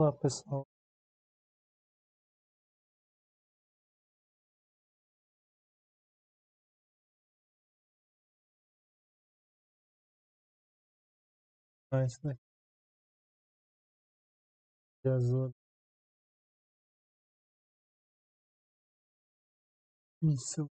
Olá pessoal, mais daqui de azul. Isso,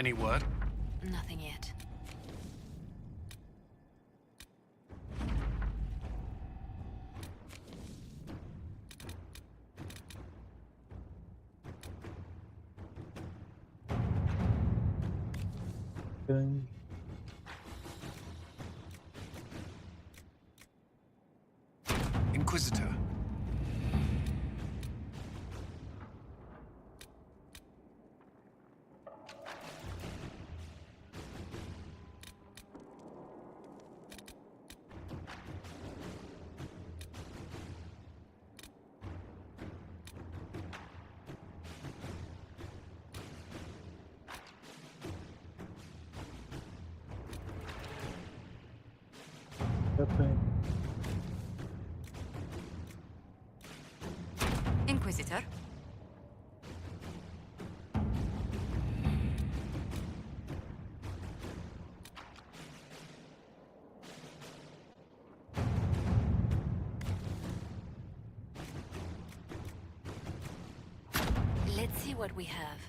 Any word? Nothing yet. grande. Inquisitor. Já tô indo. Inquisitor? Let's see what we have.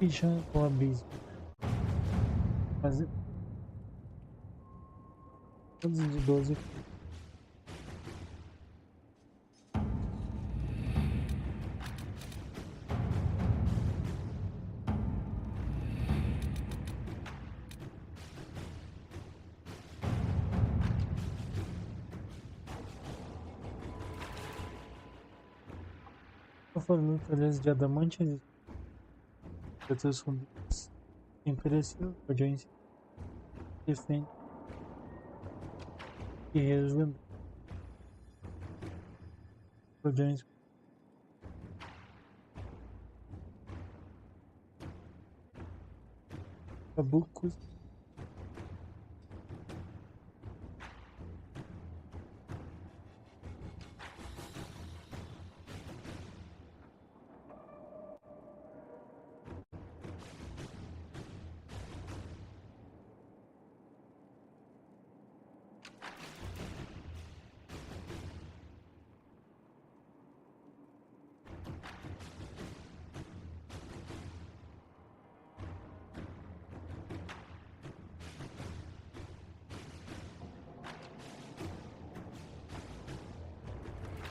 Ficha o abismo. Fazer todos de 12. Conforme talheres de adamante para teus fundos. Quem pereceu, guardiões, defende, guerreiros lembram. Guardiões, cabucos,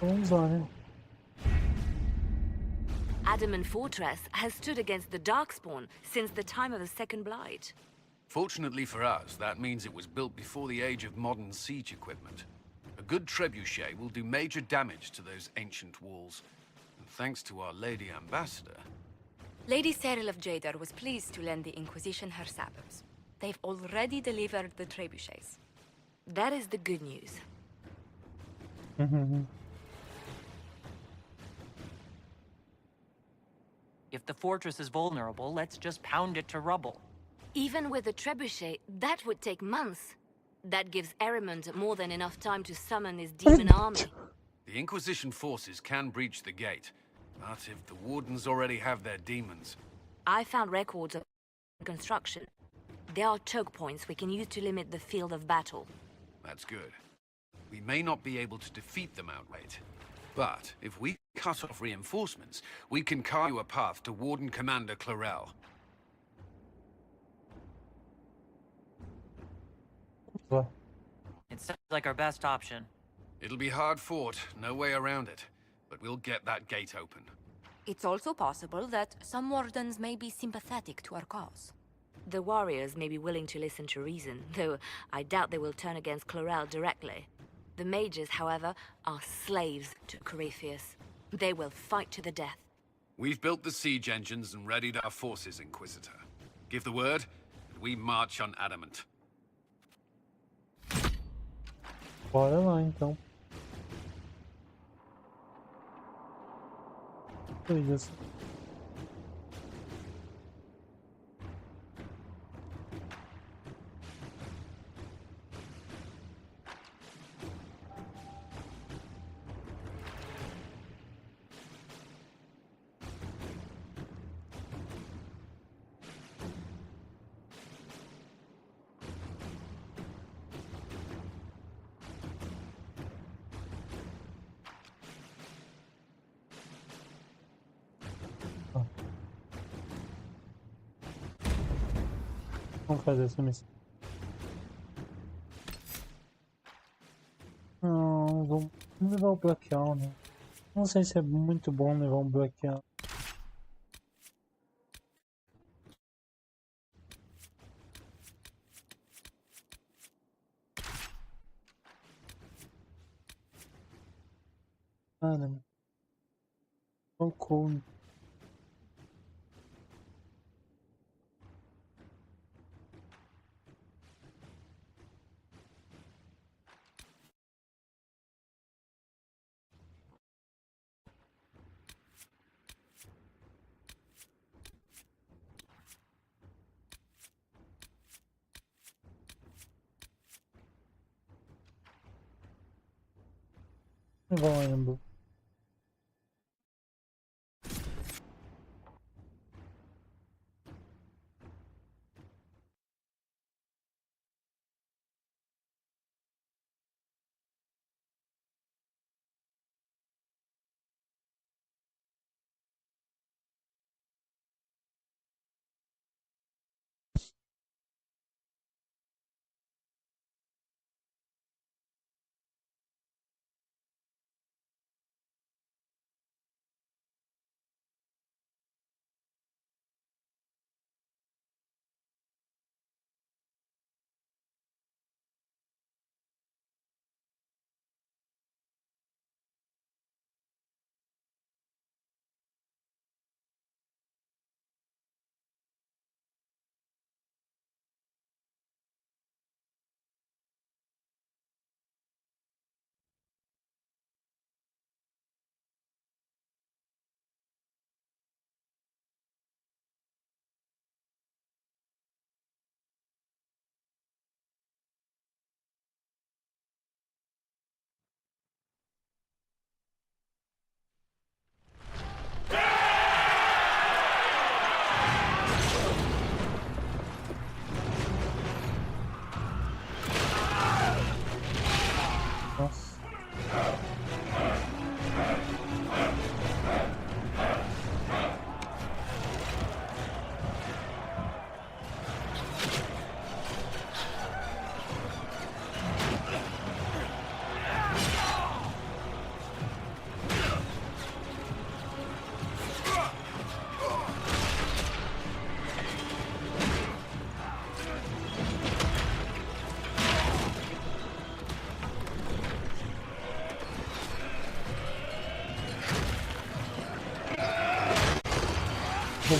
vamos lá, né? Adamant Fortress has stood against the Darkspawn since the time of the Second Blight. Fortunately for us, that means it was built before the age of modern siege equipment. A good trebuchet will do major damage to those ancient walls. And thanks to our Lady Ambassador... Lady Cyril of Jadar was pleased to lend the Inquisition her sabres. They've already delivered the trebuchets. That is the good news. If the fortress is vulnerable, let's just pound it to rubble. Even with a trebuchet, that would take months. That gives Erimond more than enough time to summon his demon army. The Inquisition forces can breach the gate, but if the Wardens already have their demons... I found records of construction. There are choke points we can use to limit the field of battle. That's good. We may not be able to defeat them outright, but if we cut off reinforcements, we can carve you a path to Warden Commander Clarel. Lá. It sounds like our best option. It'll be hard fought, no way around it, but we'll get that gate open. It's also possible that some wardens may be sympathetic to our cause. The warriors may be willing to listen to reason, though I doubt they will turn against Clarel directly. The mages, however, are slaves to Corypheus. They will fight to the death. We've built the siege engines and readied our forces, Inquisitor. Give the word, and we march on Adamant. Bora lá, então. Isso. Vamos fazer essa missão. Não, vamos levar o bloquear, né? Não sei se é muito bom levar um bloquear. Caramba. Tocou. Vamos,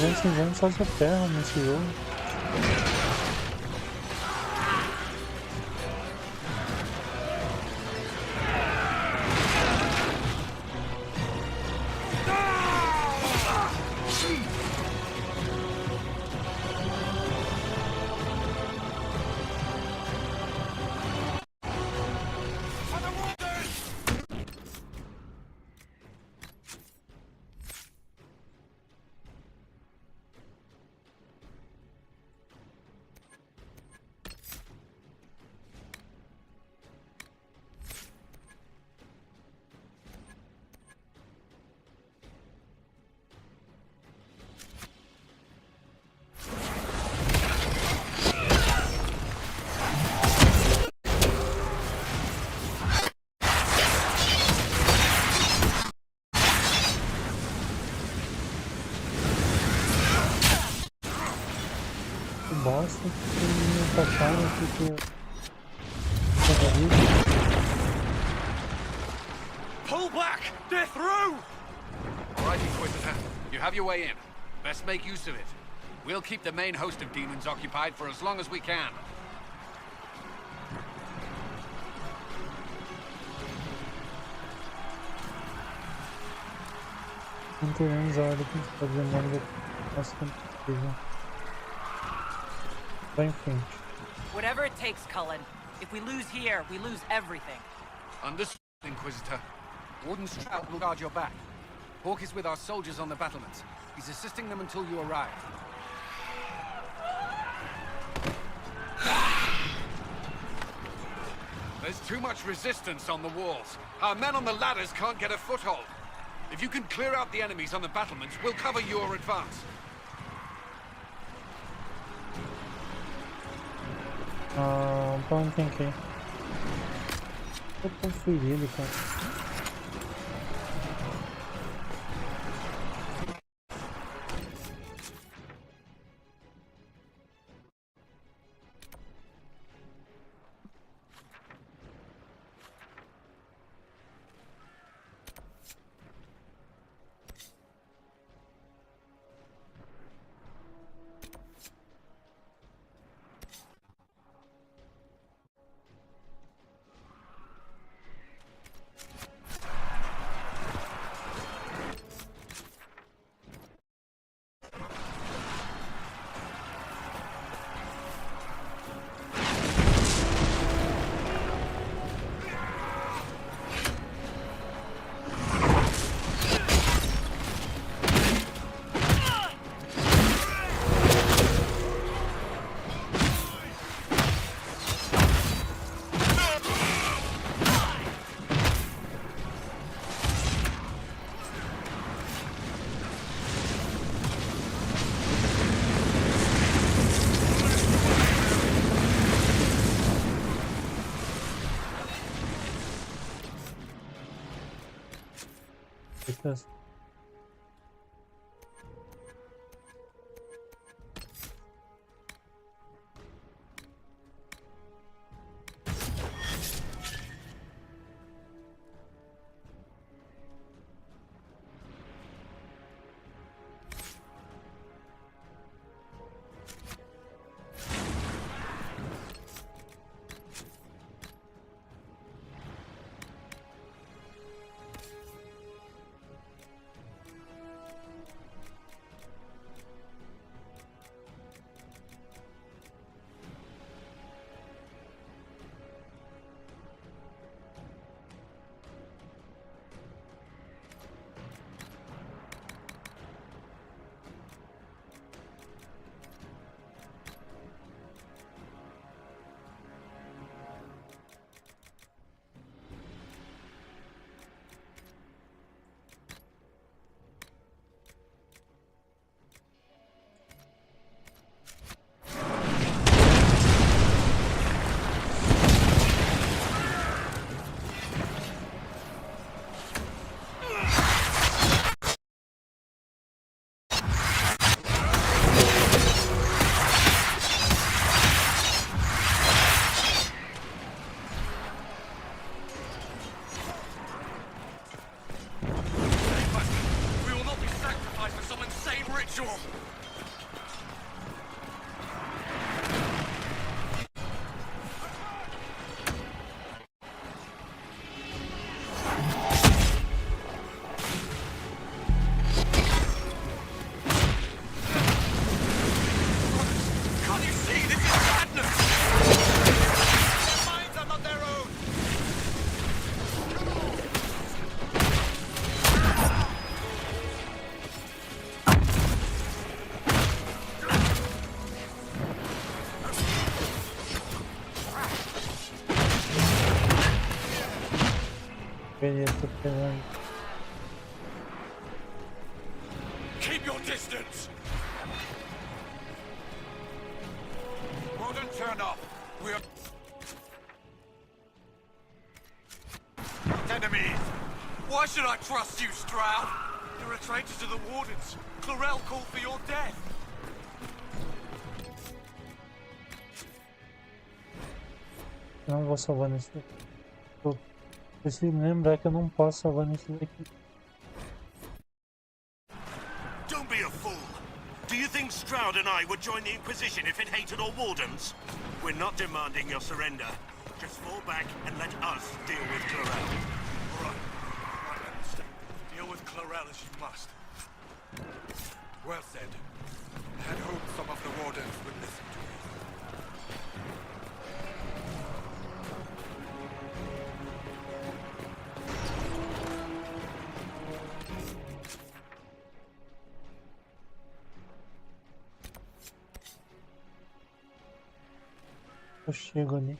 gente Cinzentos só se ferra nesse jogo. Bosta que me atacaram aqui Pull back! They're through! All right, Inquisitor. You have your way in. Best make use of it. We'll keep the main host of demons occupied for as long as we can. Não teremos a hora que os demônios nosso tempo possível. Vai em frente. Whatever it takes, Cullen. If we lose here, we lose everything. Understood, Inquisitor. Warden Stroud will guard your back. Hawk is with our soldiers on the battlements. He's assisting them until you arrive. There's too much resistance on the walls. Our men on the ladders can't get a foothold. If you can clear out the enemies on the battlements, we'll cover your advance. Pra onde tem que ir? Eu tô ferido, cara. Because Deveria ter pegado. Keep your distance! Wouldn't turn up. We're... Enemies! Why should I trust you, Stroud? You're a traitor to the Wardens. Chlorel called for your death. Não vou salvar nesse daqui. Eu preciso lembrar que eu não posso salvar nesse daqui. Don't be a fool. Do you think Stroud and I would join the Inquisition if it hated our Wardens? We're not demanding your surrender. Just fall back and let us deal with Chlorel. All right. I understand. Deal with Chlorel as you must. Well said. I had hoped some of the Wardens would listen to me. Eu chego ali.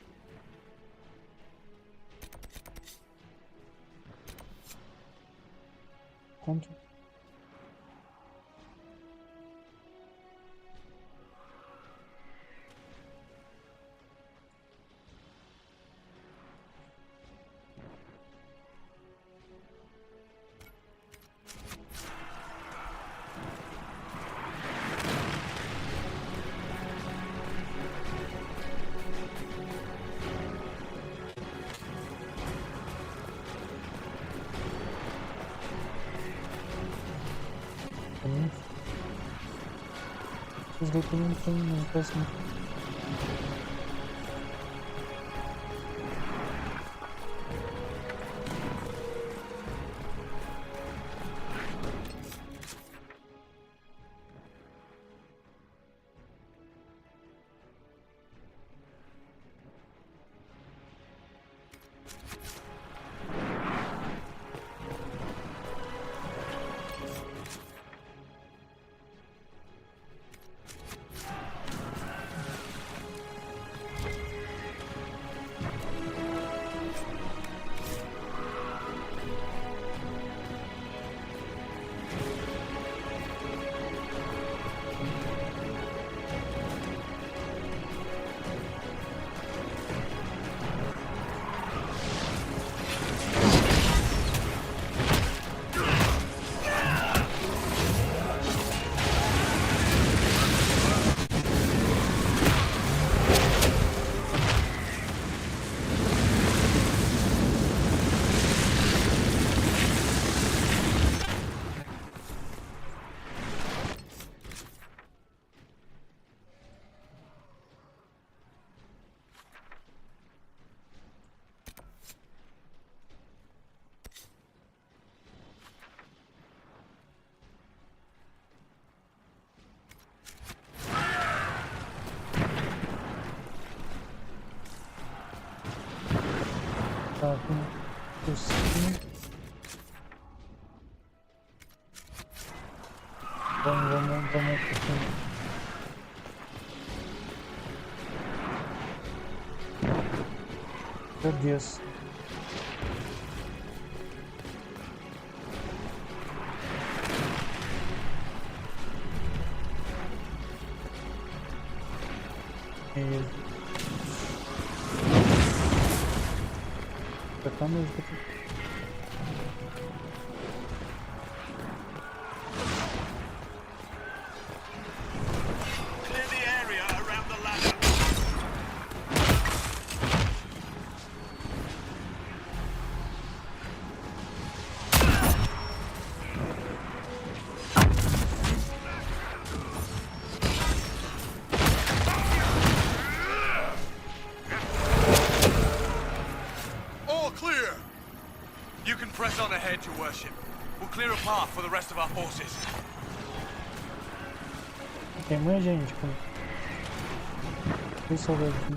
Conto. Os daqui não tem, não parece muito. Tá com o sim. Vamos continuar. Meu Deus. Tá mesmo aqui. Clear the area around the ladder. Press on ahead, Your Worship. We'll clear a path for the rest of our forces. Tem mais gente, cara. Tem soldado aqui.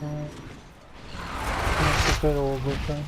Não superou o botão.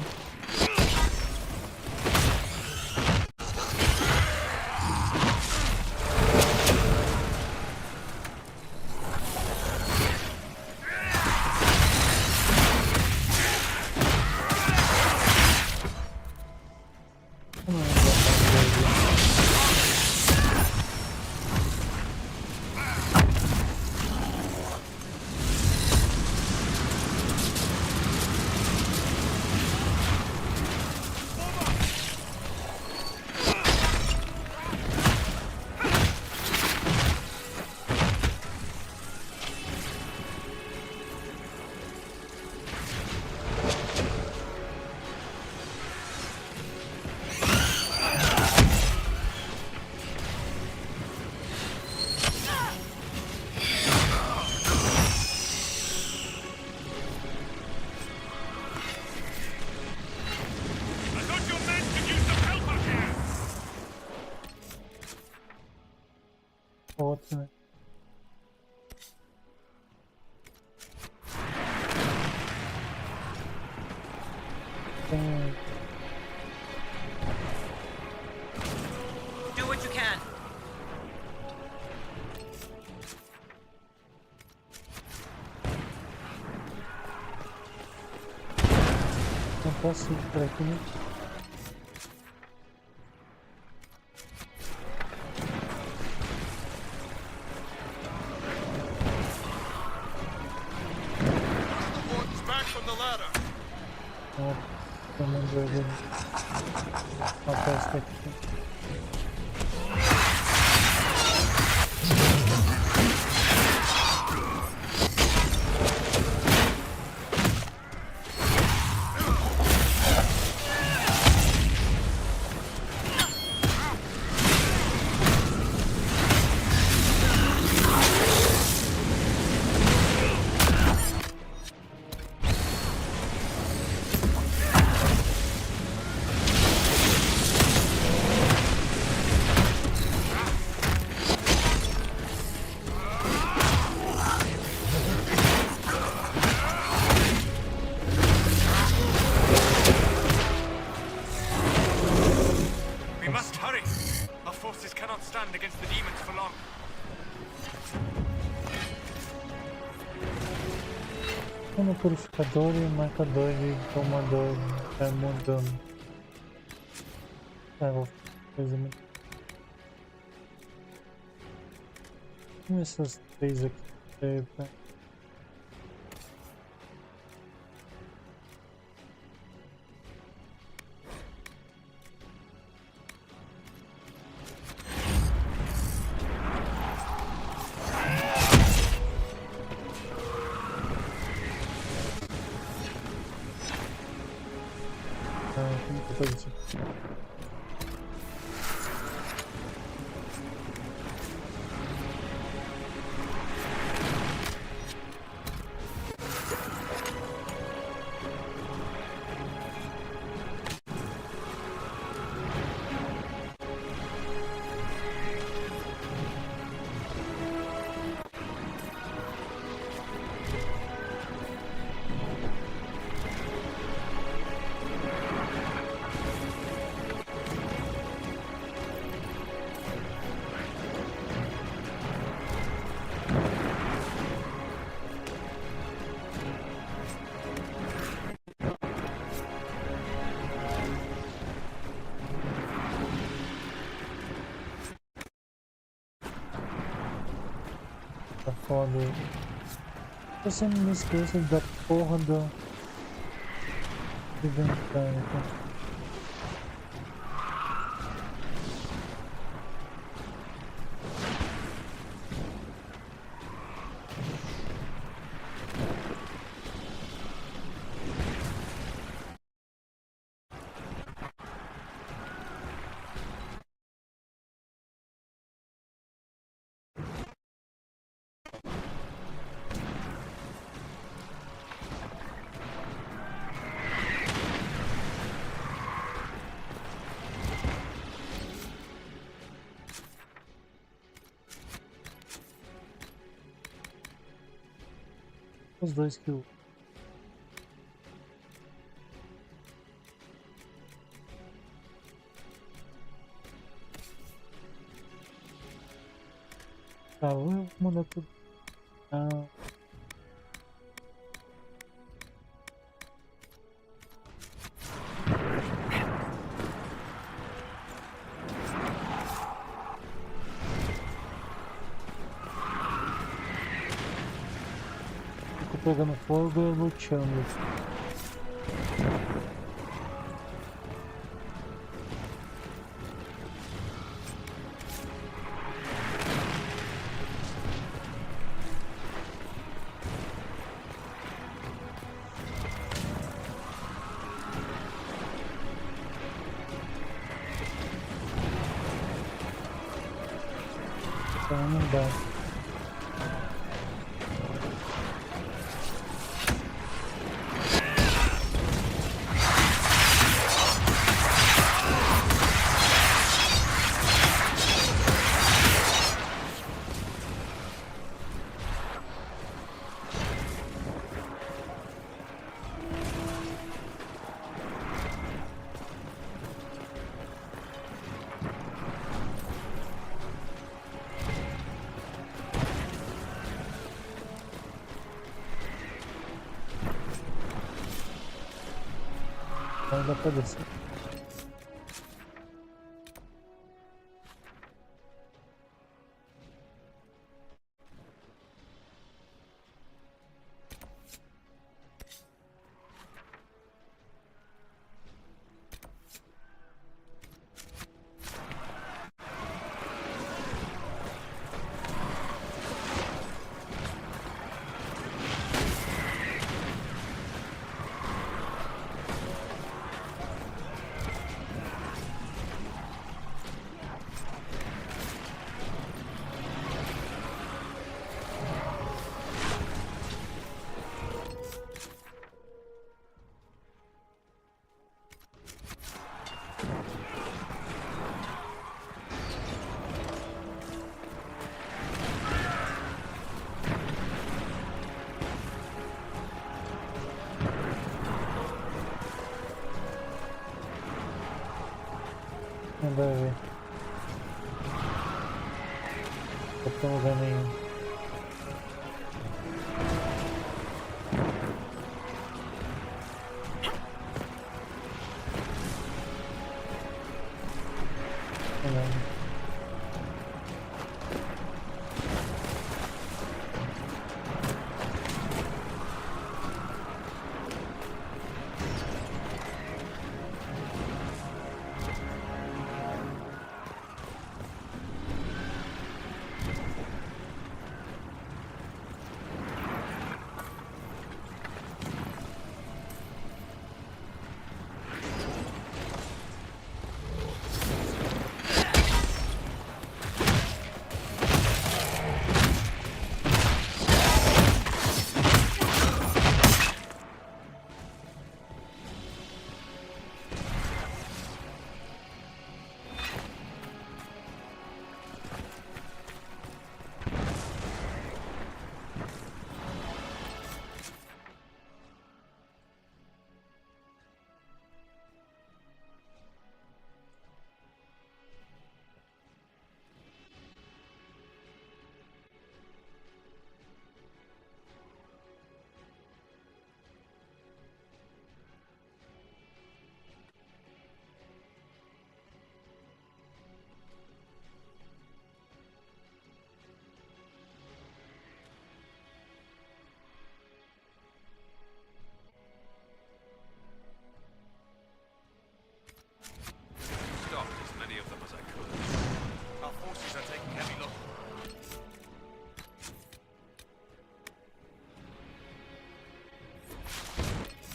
Outro, né? Do what you can. Não posso ir por aqui, né? Também ver uma festa aqui. No purificador e marcador de tomador mudando. Vou fazer muito. Essas três aqui. Tá foda. Eu sempre me esqueço da porra do inventário. Os dois que eu Tá, vou mudar tudo. Ah. Fico pegando fogo e luteando. Então não dá. Não dá pra descer. Não vai ver. Não tô lugar nenhum.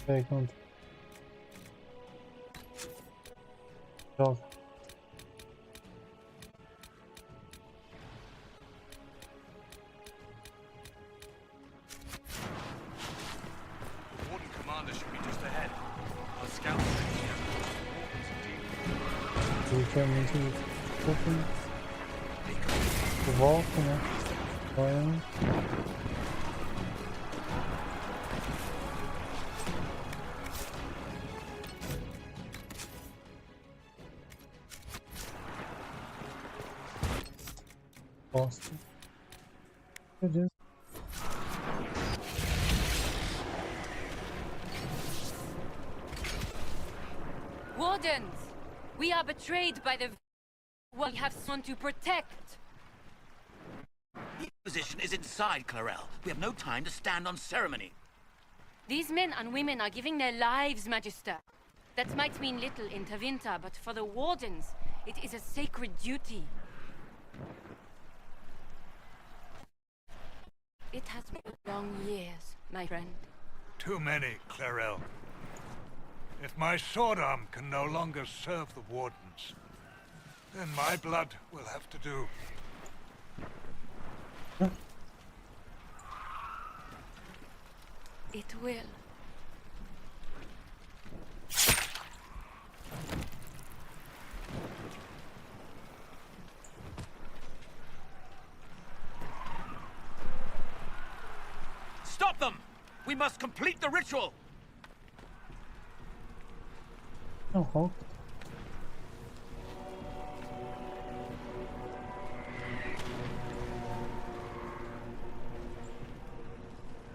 Aí, quanto? Joga. Warden commander should be just ahead. Our scouts are here. Literalmente eu volto, né? Vai. Posto. Meu Deus. Wardens! We are betrayed by the... We have someone to protect. The Inquisition is inside, Clarel. We have no time to stand on ceremony. These men and women are giving their lives, Magister. That might mean little in Tevinter, but for the Wardens, it is a sacred duty. It has been long years, my friend. Too many, Clarel. If my sword arm can no longer serve the Wardens, then my blood will have to do. It will. Stop them! We must complete the ritual! Uhum.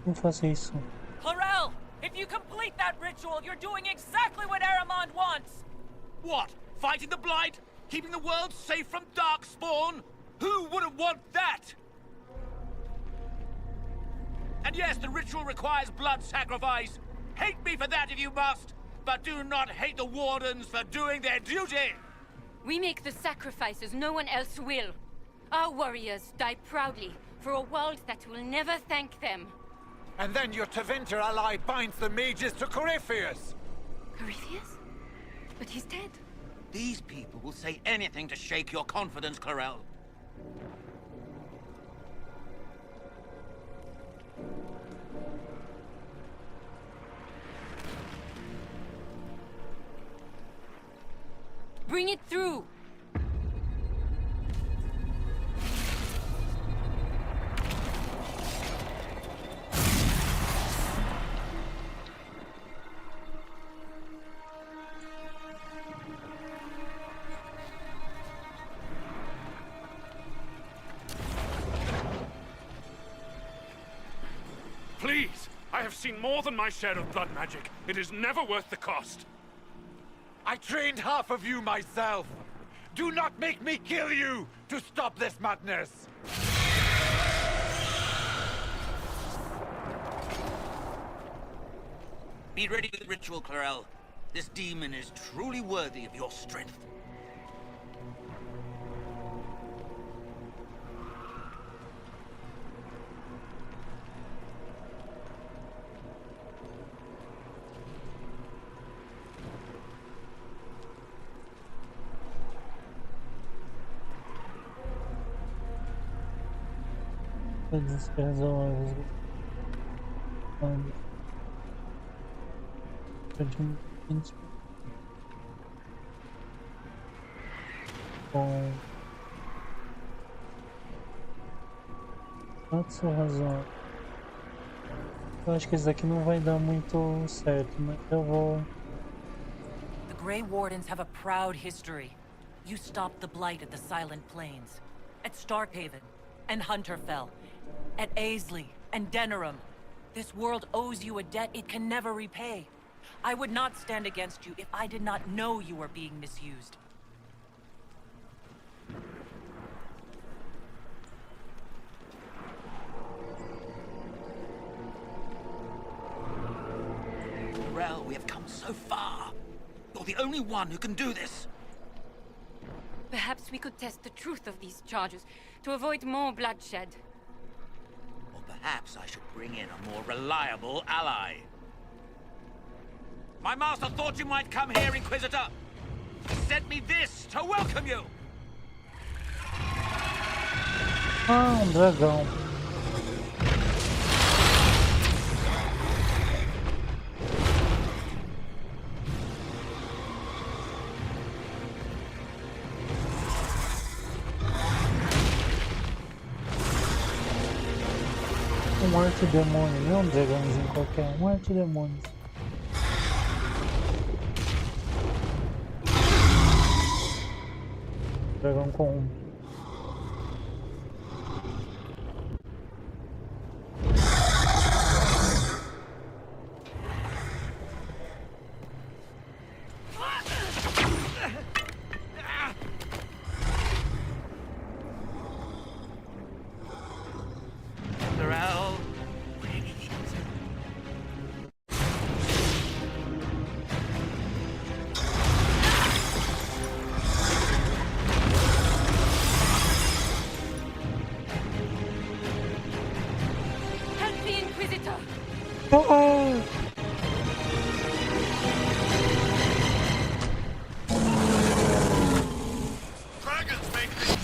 Não faça isso. Clarel, if you complete that ritual, you're doing exactly what Aramond wants! What? Fighting the Blight? Keeping the world safe from Darkspawn? Who wouldn't want that? And yes, the ritual requires blood sacrifice. Hate me for that if you must, but do not hate the Wardens for doing their duty! We make the sacrifices no one else will. Our warriors die proudly for a world that will never thank them. And then your Tevinter ally binds the mages to Corypheus! Corypheus? But he's dead. These people will say anything to shake your confidence, Clarel. Bring it through! Please! I have seen more than my share of blood magic. It is never worth the cost. I trained half of you myself! Do not make me kill you to stop this madness! Be ready with the ritual, Clarel. This demon is truly worthy of your strength. Todas as horas. Com sua razão. Eu acho que esse daqui não vai dar muito certo, mas eu vou. The Grey Wardens have a proud history. You stopped the Blight at the Silent Plains, at Starkhaven, and Hunterfell, at Aisley and Denerim. This world owes you a debt it can never repay. I would not stand against you if I did not know you were being misused. Rel, we have come so far. You're the only one who can do this. Perhaps we could test the truth of these charges to avoid more bloodshed. Or perhaps I should bring in a more reliable ally. My master thought you might come here, Inquisitor. He sent me this to welcome you. Ah, dragão. Arquidemônio, não é um dragãozinho qualquer, um arquidemônio. Dragão com Master! Ah! Dragons make things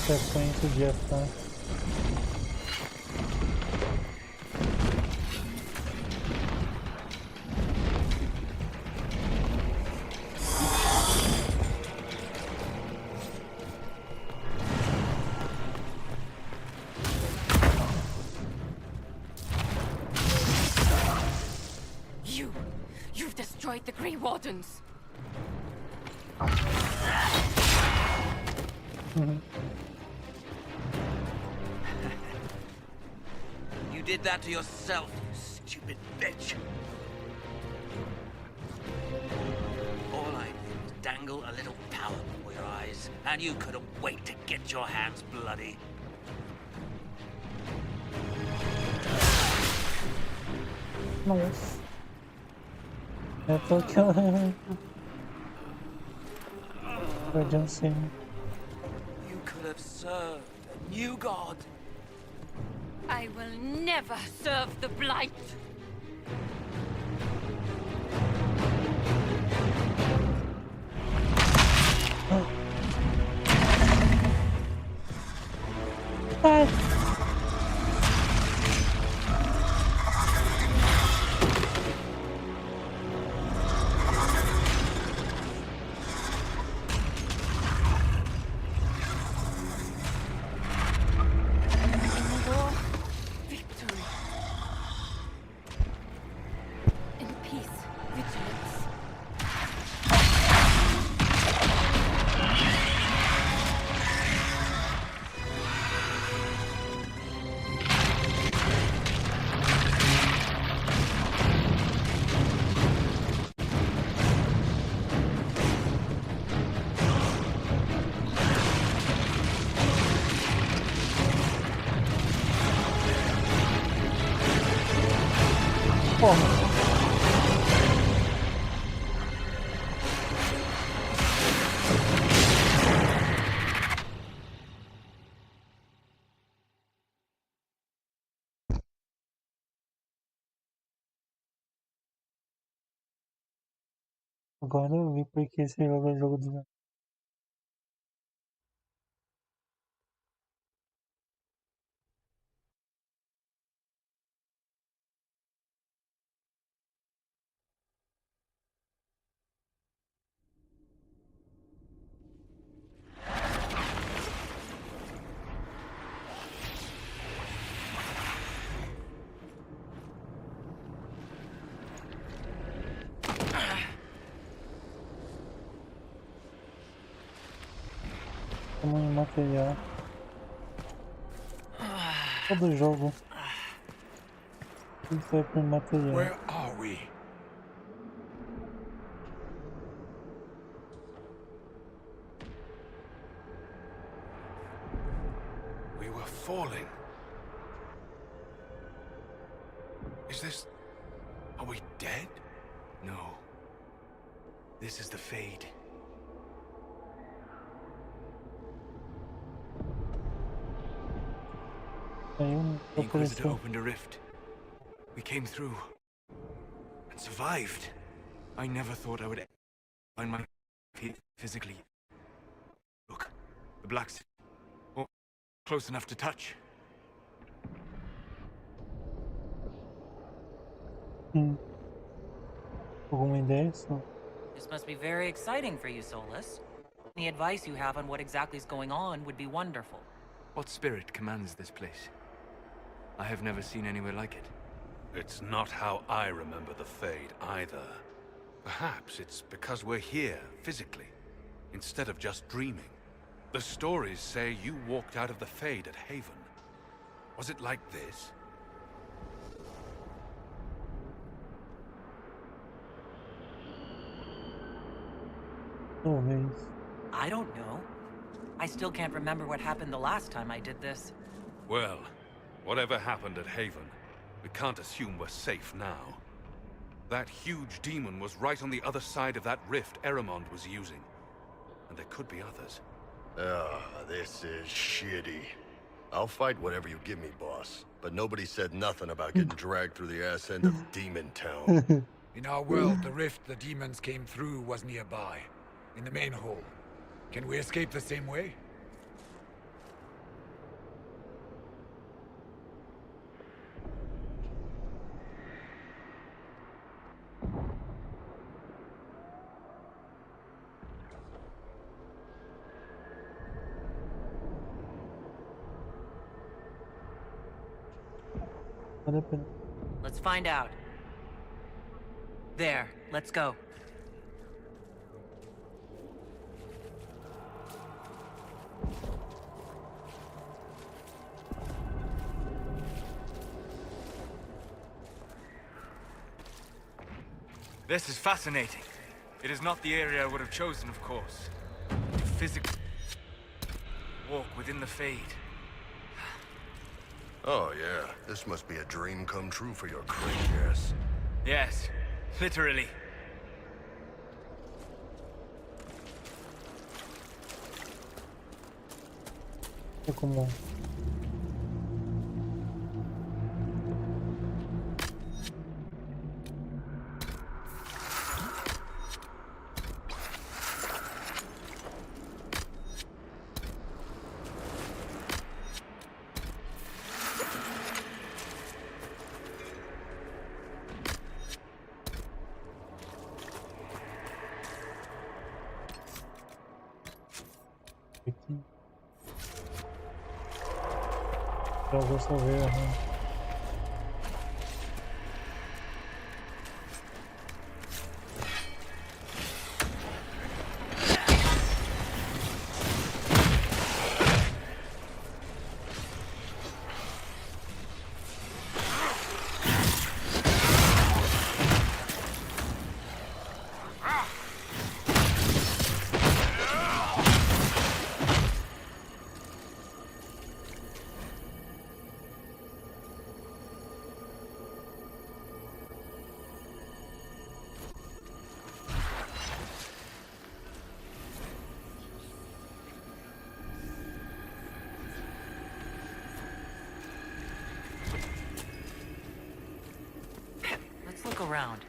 Consequência de ação. You've destroyed the Grey Wardens. You did that to yourself, you stupid bitch. All I did was dangle a little power before your eyes, and you couldn't wait to get your hands bloody. Nossa. É porque eu... Guardião sim. You could have served a new god. I will never serve the Blight. Ai. Porra. Agora eu vi porque esse jogo é jogo do... Tamanho material. Todo jogo. Isso é por material. Where are we? We were falling. Is this... Are we dead? No. This is the Fade. The Inquisitor opened a rift. We came through. And survived. I never thought I would find my feet physically. Look, the blacks... Oh, close enough to touch. Alguma ideia? Só. This must be very exciting for you, Solus. Any advice you have on what exactly is going on would be wonderful. What spirit commands this place? I have never seen anywhere like it. It's not how I remember the Fade, either. Perhaps it's because we're here, physically, instead of just dreaming. The stories say you walked out of the Fade at Haven. Was it like this? Talvez. I don't know. I still can't remember what happened the last time I did this. Well, whatever happened at Haven, we can't assume we're safe now. That huge demon was right on the other side of that rift Eramond was using. And there could be others. This is shitty. I'll fight whatever you give me, boss. But nobody said nothing about getting dragged through the ass end of Demon Town. In our world, the rift the demons came through was nearby, in the main hall. Can we escape the same way? Let's find out. There, let's go. This is fascinating. It is not the area I would have chosen, of course. To physically walk within the Fade. Oh yeah, this must be a dream come true for your crazy ass. Yes, literally. Como aqui. Pra resolver, né? Let's look around.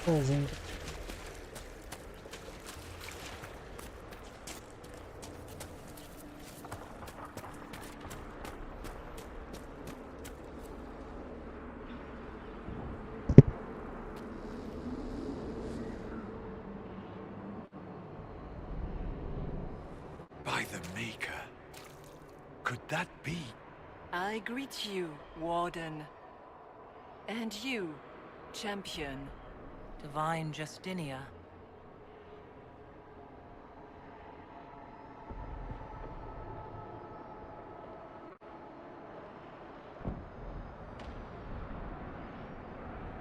Sozinho. By the Maker. Could that be? I greet you, Warden. And you, Champion. Divine Justinia.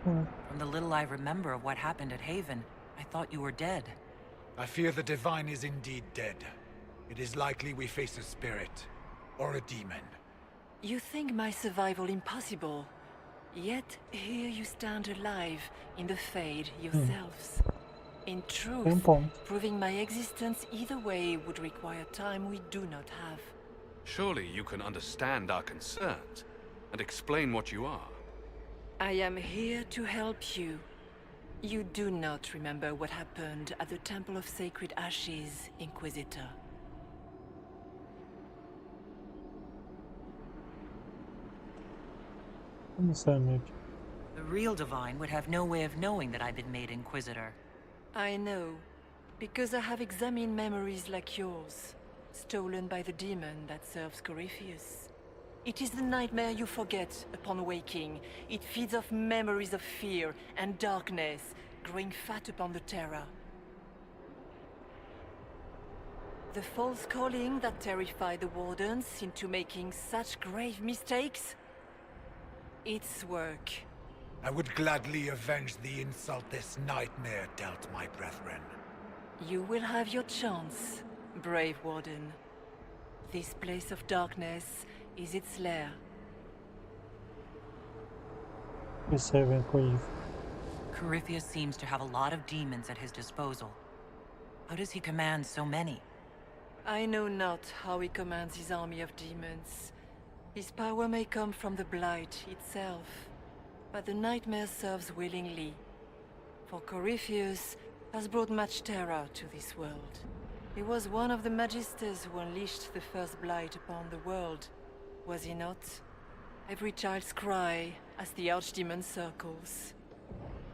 From the little I remember of what happened at Haven, I thought you were dead. I fear the Divine is indeed dead. It is likely we face a spirit. Or a demon. You think my survival impossible. Yet here you stand alive in the Fade yourselves. In truth, proving my existence either way would require time we do not have. Surely you can understand our concerns and explain what you are. I am here to help you. You do not remember what happened at the Temple of Sacred Ashes, Inquisitor. The real Divine would have no way of knowing that I've been made Inquisitor. I know, because I have examined memories like yours, stolen by the demon that serves Corypheus. It is the nightmare you forget upon waking. It feeds off memories of fear and darkness, growing fat upon the terror. The false calling that terrified the Wardens into making such grave mistakes? Its work. I would gladly avenge the insult this nightmare dealt my brethren. You will have your chance, brave Warden. This place of darkness is its lair. Corypheus seems to have a lot of demons at his disposal. How does he command so many? I know not how he commands his army of demons. His power may come from the Blight itself, but the nightmare serves willingly. For Corypheus has brought much terror to this world. He was one of the Magisters who unleashed the first Blight upon the world, was he not? Every child's cry as the Archdemon circles.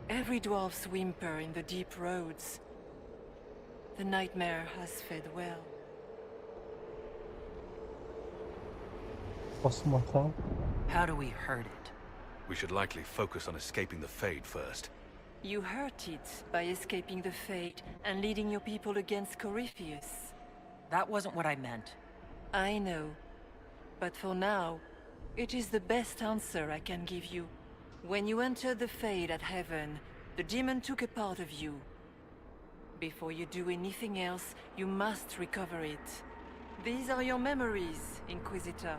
Every dwarf's whimper in the deep roads. The nightmare has fed well. How do we hurt it? We should likely focus on escaping the Fade first. You hurt it by escaping the Fade and leading your people against Corypheus. That wasn't what I meant. I know. But for now, it is the best answer I can give you. When you entered the Fade at Heaven, the demon took a part of you. Before you do anything else, you must recover it. These are your memories, Inquisitor.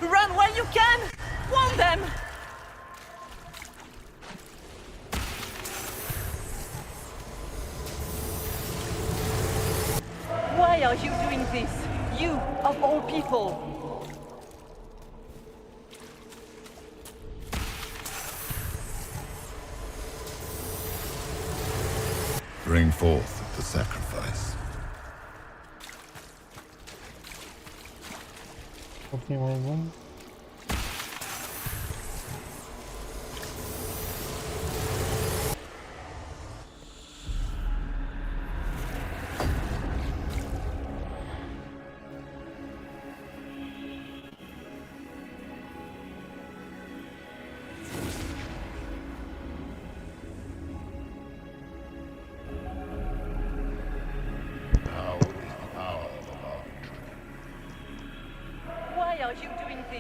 Run while you can! Warn them! Why are you doing this? You, of all people! Bring forth the sacrifice. Okay, mais um.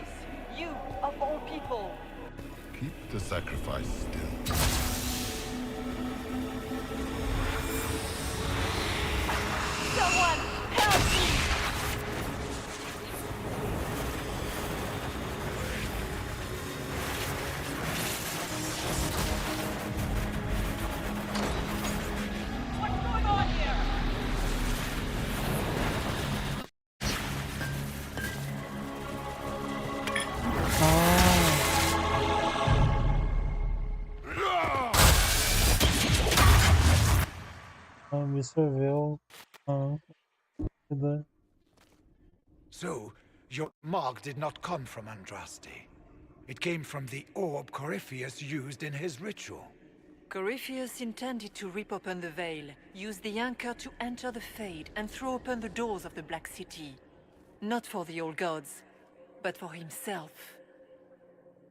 sacrifice. You, of all people. Keep the sacrifice still. Someone help me! What's going on here? Absorveu. So, your mark did not come from Andraste. It came from the orb Corypheus used in his ritual. Corypheus intended to rip open the veil, use the anchor to enter the Fade, and throw open the doors of the Black City. Not for the old gods, but for himself.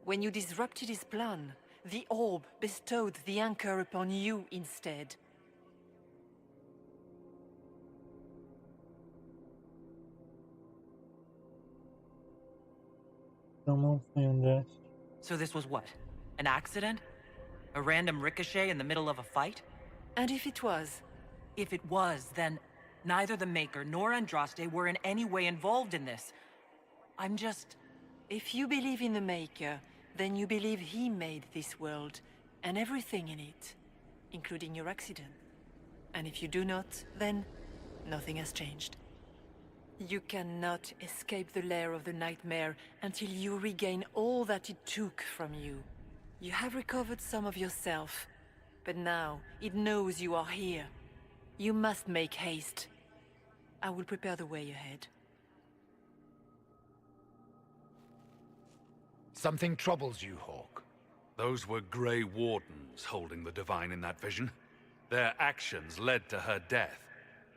When you disrupted his plan, the orb bestowed the anchor upon you instead. So this was what? An accident? A random ricochet in the middle of a fight? And if it was? If it was, then neither the Maker nor Andraste were in any way involved in this. I'm just... If you believe in the Maker, then you believe he made this world, and everything in it, including your accident. And if you do not, then nothing has changed. You cannot escape the lair of the nightmare until you regain all that it took from you. You have recovered some of yourself, but now it knows you are here. You must make haste. I will prepare the way ahead. Something troubles you, Hawk. Those were Grey Wardens holding the Divine in that vision. Their actions led to her death.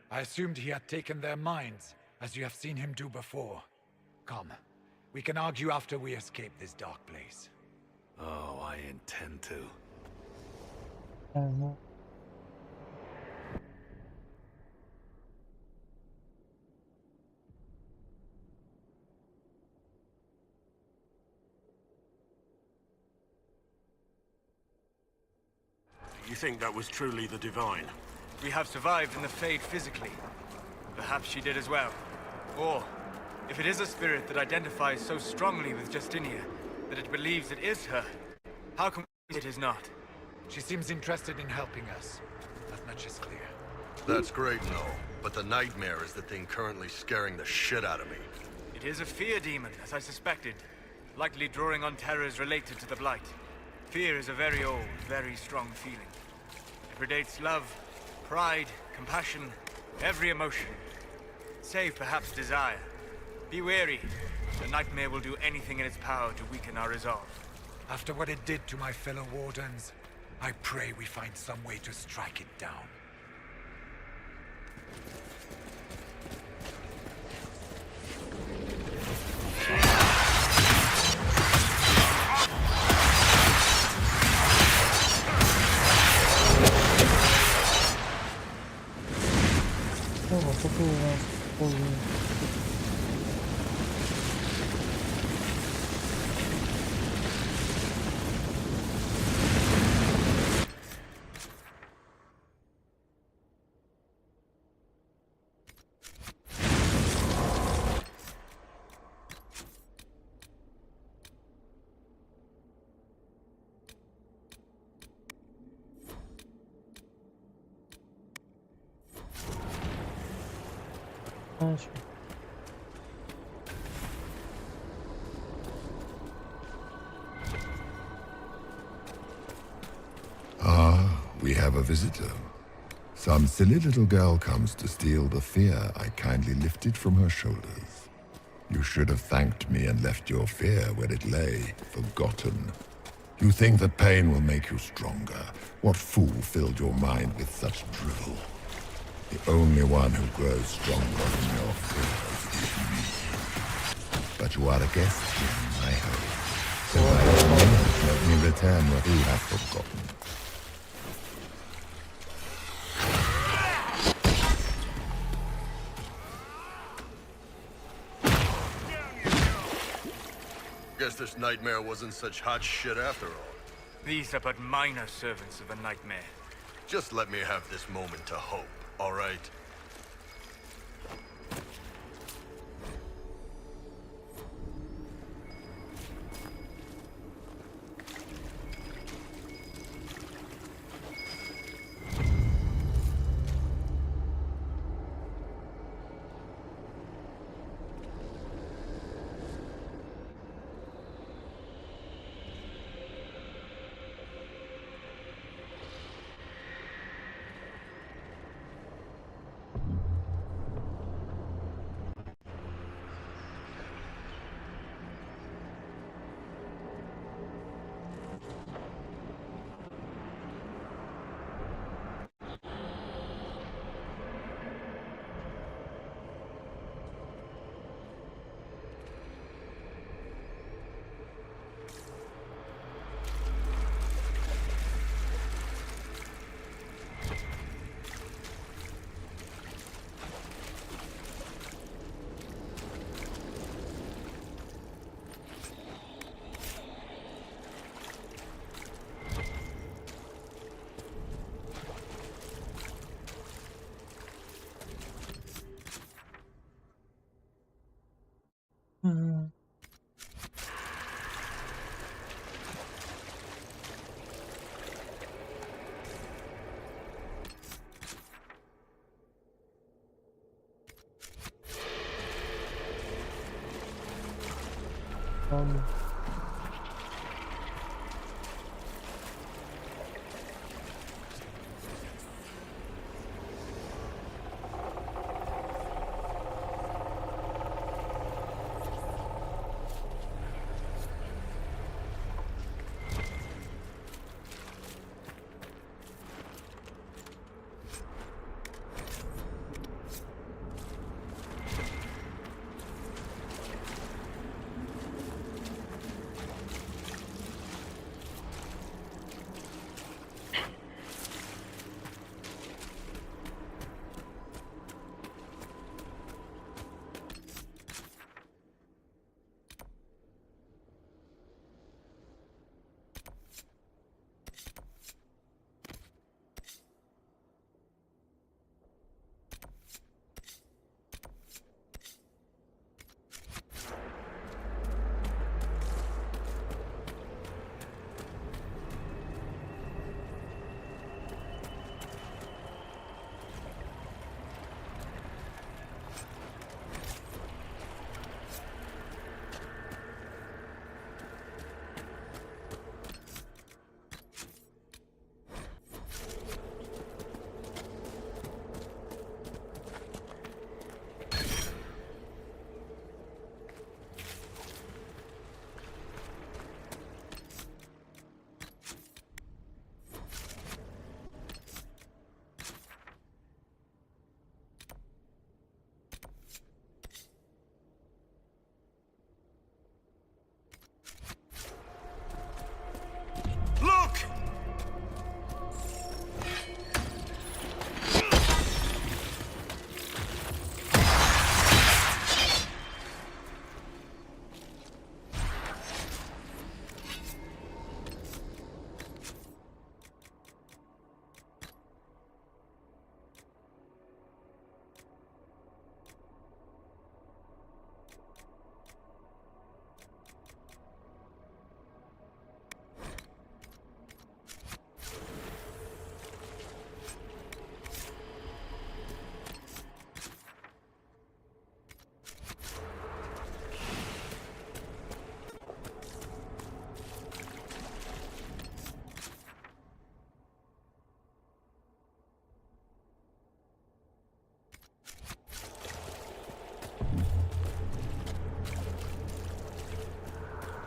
I assumed he had taken their minds, as you have seen him do before. Come, we can argue after we escape this dark place. Oh, I intend to. You think that was truly the Divine? We have survived in the Fade physically. Perhaps she did as well. Or, if it is a spirit that identifies so strongly with Justinia, that it believes it is her, how come it is not? She seems interested in helping us. That much is clear. That's great and all, but the nightmare is the thing currently scaring the shit out of me. It is a fear demon, as I suspected, likely drawing on terrors related to the Blight. Fear is a very old, very strong feeling. It predates love, pride, compassion, every emotion. Save perhaps desire. Be wary. The nightmare will do anything in its power to weaken our resolve. After what it did to my fellow Wardens, I pray we find some way to strike it down. Ah, we have a visitor. Some silly little girl comes to steal the fear I kindly lifted from her shoulders. You should have thanked me and left your fear where it lay, forgotten. You think that pain will make you stronger. What fool filled your mind with such drivel? The only one who grows stronger from your fears is me. But you are a guest here in my home. So let me return what you have forgotten. Guess this nightmare wasn't such hot shit after all. These are but minor servants of a nightmare. Just let me have this moment to hope, all right?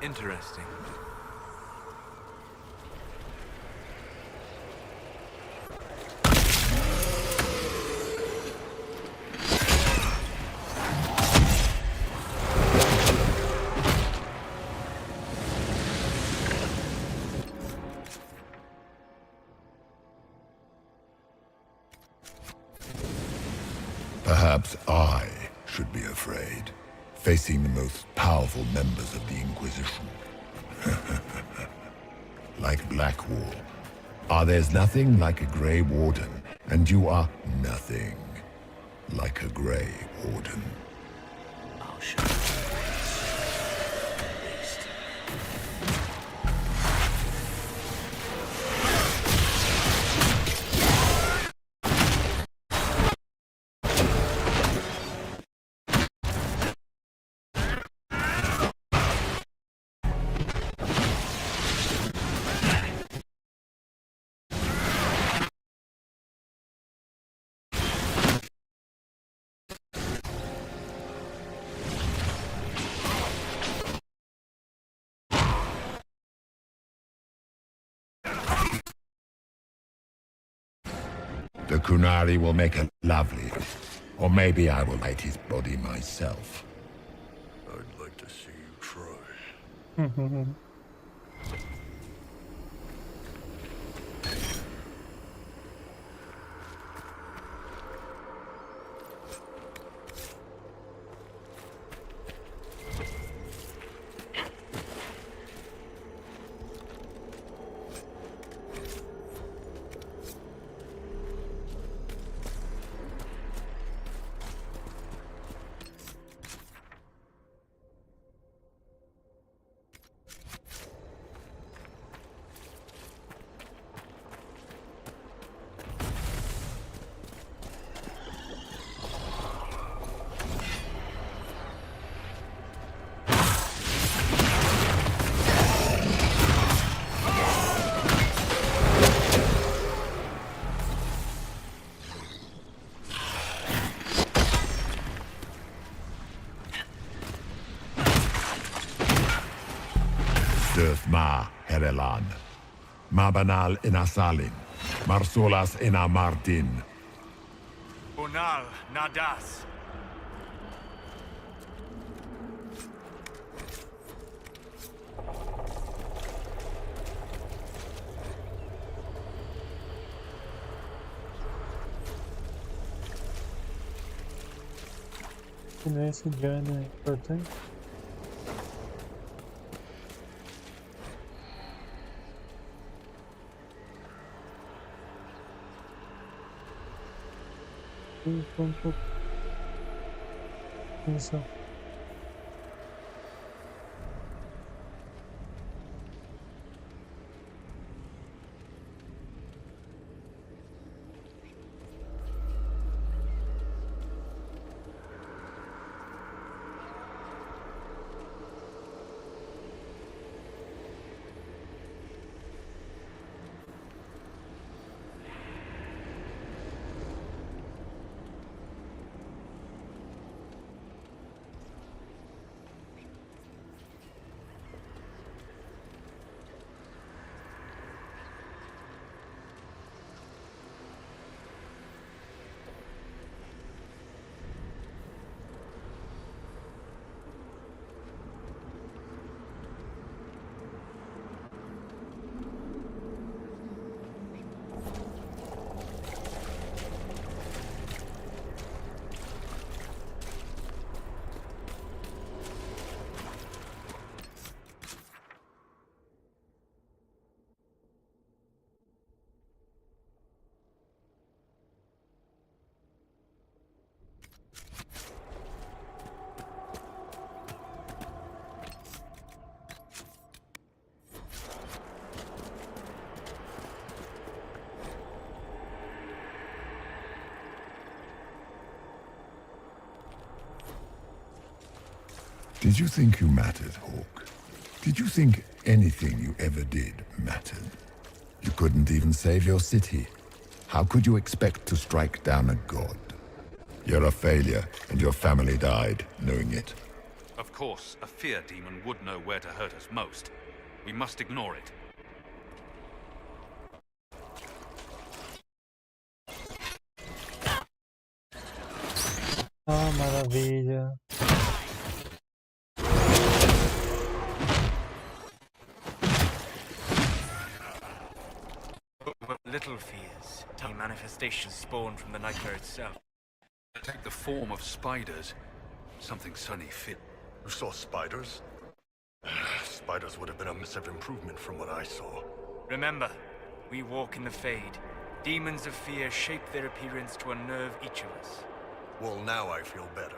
Interesting. Perhaps I should be afraid, facing the most powerful members of the Inquisition. like Blackwall. There's nothing like a Grey Warden, and you are nothing like a Grey Warden. I'll show you. The Kunari will make a lovely, or maybe I will light his body myself. I'd like to see you try. Ma Herelan, Mabanal Inasalin, Marsolas Ina Martin. Bonal Nadas. Nesse journey é importante. Isso. Did you think you mattered, Hawk? Did you think anything you ever did mattered? You couldn't even save your city. How could you expect to strike down a god? You're a failure, and your family died knowing it. Of course, a fear demon would know where to hurt us most. We must ignore it. Ah, maravilha. Little fears, tiny manifestations spawn from the nightmare itself. Take the form of spiders. Something Sunny fit. You saw spiders? Spiders would have been a massive improvement from what I saw. Remember, we walk in the Fade. Demons of fear shape their appearance to unnerve each of us. Well, now I feel better.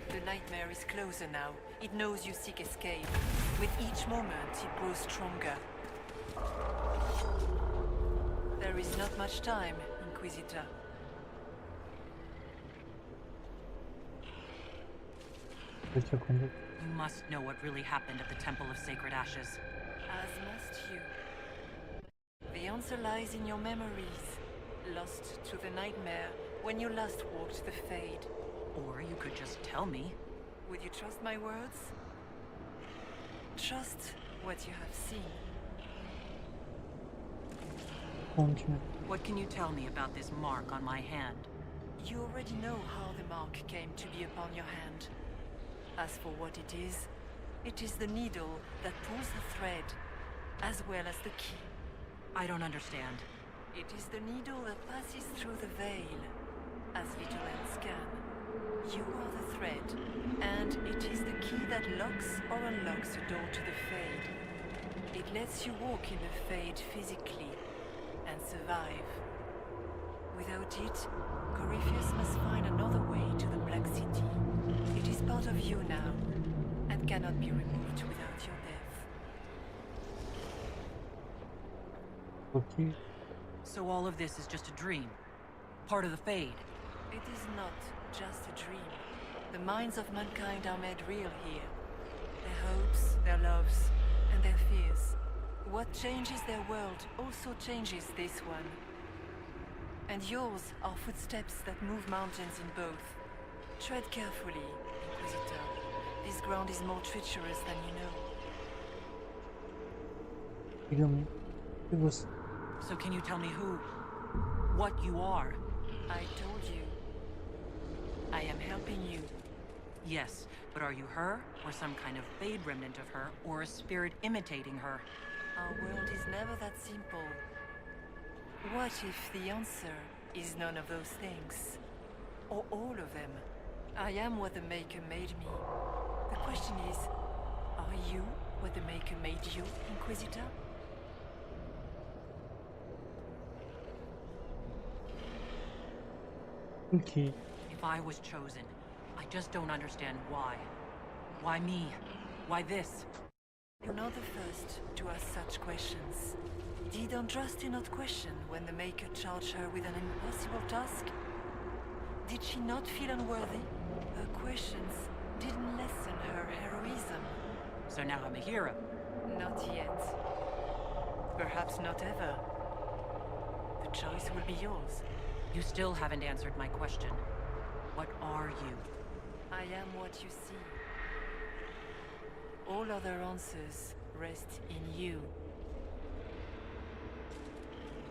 The nightmare is closer now. It knows you seek escape. With each moment, it grows stronger. There is not much time, Inquisitor. You must know what really happened at the Temple of Sacred Ashes. As must you. The answer lies in your memories, lost to the nightmare when you last walked the Fade. Or you could just tell me. Would you trust my words? Trust what you have seen. What can you tell me about this mark on my hand? You already know how the mark came to be upon your hand. As for what it is the needle that pulls the thread, as well as the key. I don't understand. It is the needle that passes through the veil, as little else can. You are the thread, and it is the key that locks or unlocks a door to the Fade. It lets you walk in the Fade physically, and survive. Without it, Corypheus must find another way to the Black City. It is part of you now, and cannot be removed without your death. Okay. So all of this is just a dream? Part of the Fade? It is not just a dream. The minds of mankind are made real here. Their hopes, their loves, and their fears. What changes their world also changes this one. And yours are footsteps that move mountains in both. Tread carefully, Inquisitor. This ground is more treacherous than you know. So can you tell me what you are? I told you. I am helping you. Yes, but are you her, or some kind of Fade remnant of her, or a spirit imitating her? Our world is never that simple. What if the answer is none of those things? Or all of them? I am what the Maker made me. The question is, are you what the Maker made you, Inquisitor? Okay. If I was chosen, I just don't understand why. Why me? Why this? You're not the first to ask such questions. Did Andraste not question when the Maker charged her with an impossible task? Did she not feel unworthy? Her questions didn't lessen her heroism. So now I'm a hero? Not yet. Perhaps not ever. The choice will be yours. You still haven't answered my question. What are you? I am what you see. All other answers rest in you.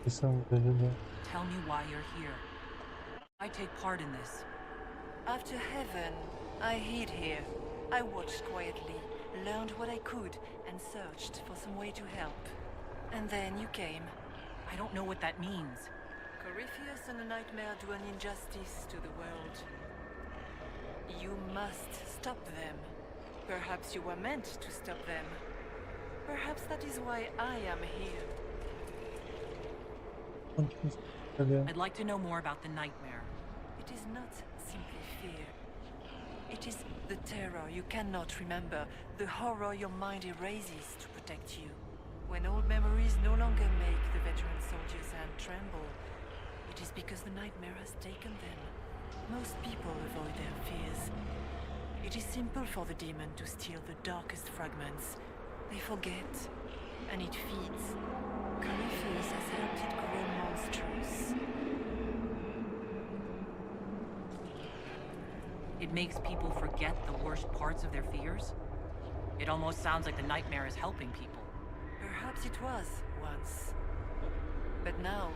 Tell me why you're here. I take part in this. After heaven, I hid here. I watched quietly, learned what I could, and searched for some way to help. And then you came. I don't know what that means. Corypheus and the Nightmare do an injustice to the world. You must stop them. Perhaps you were meant to stop them. Perhaps that is why I am here. I'd like to know more about the Nightmare. It is not simply fear. It is the terror you cannot remember, the horror your mind erases to protect you. When old memories no longer make the veteran soldier's hand tremble, it is because the Nightmare has taken them. Most people avoid their fears. It is simple for the demon to steal the darkest fragments. They forget, and it feeds. Corypheus has helped it grow monstrous. It makes people forget the worst parts of their fears? It almost sounds like the Nightmare is helping people. Perhaps it was once. But now,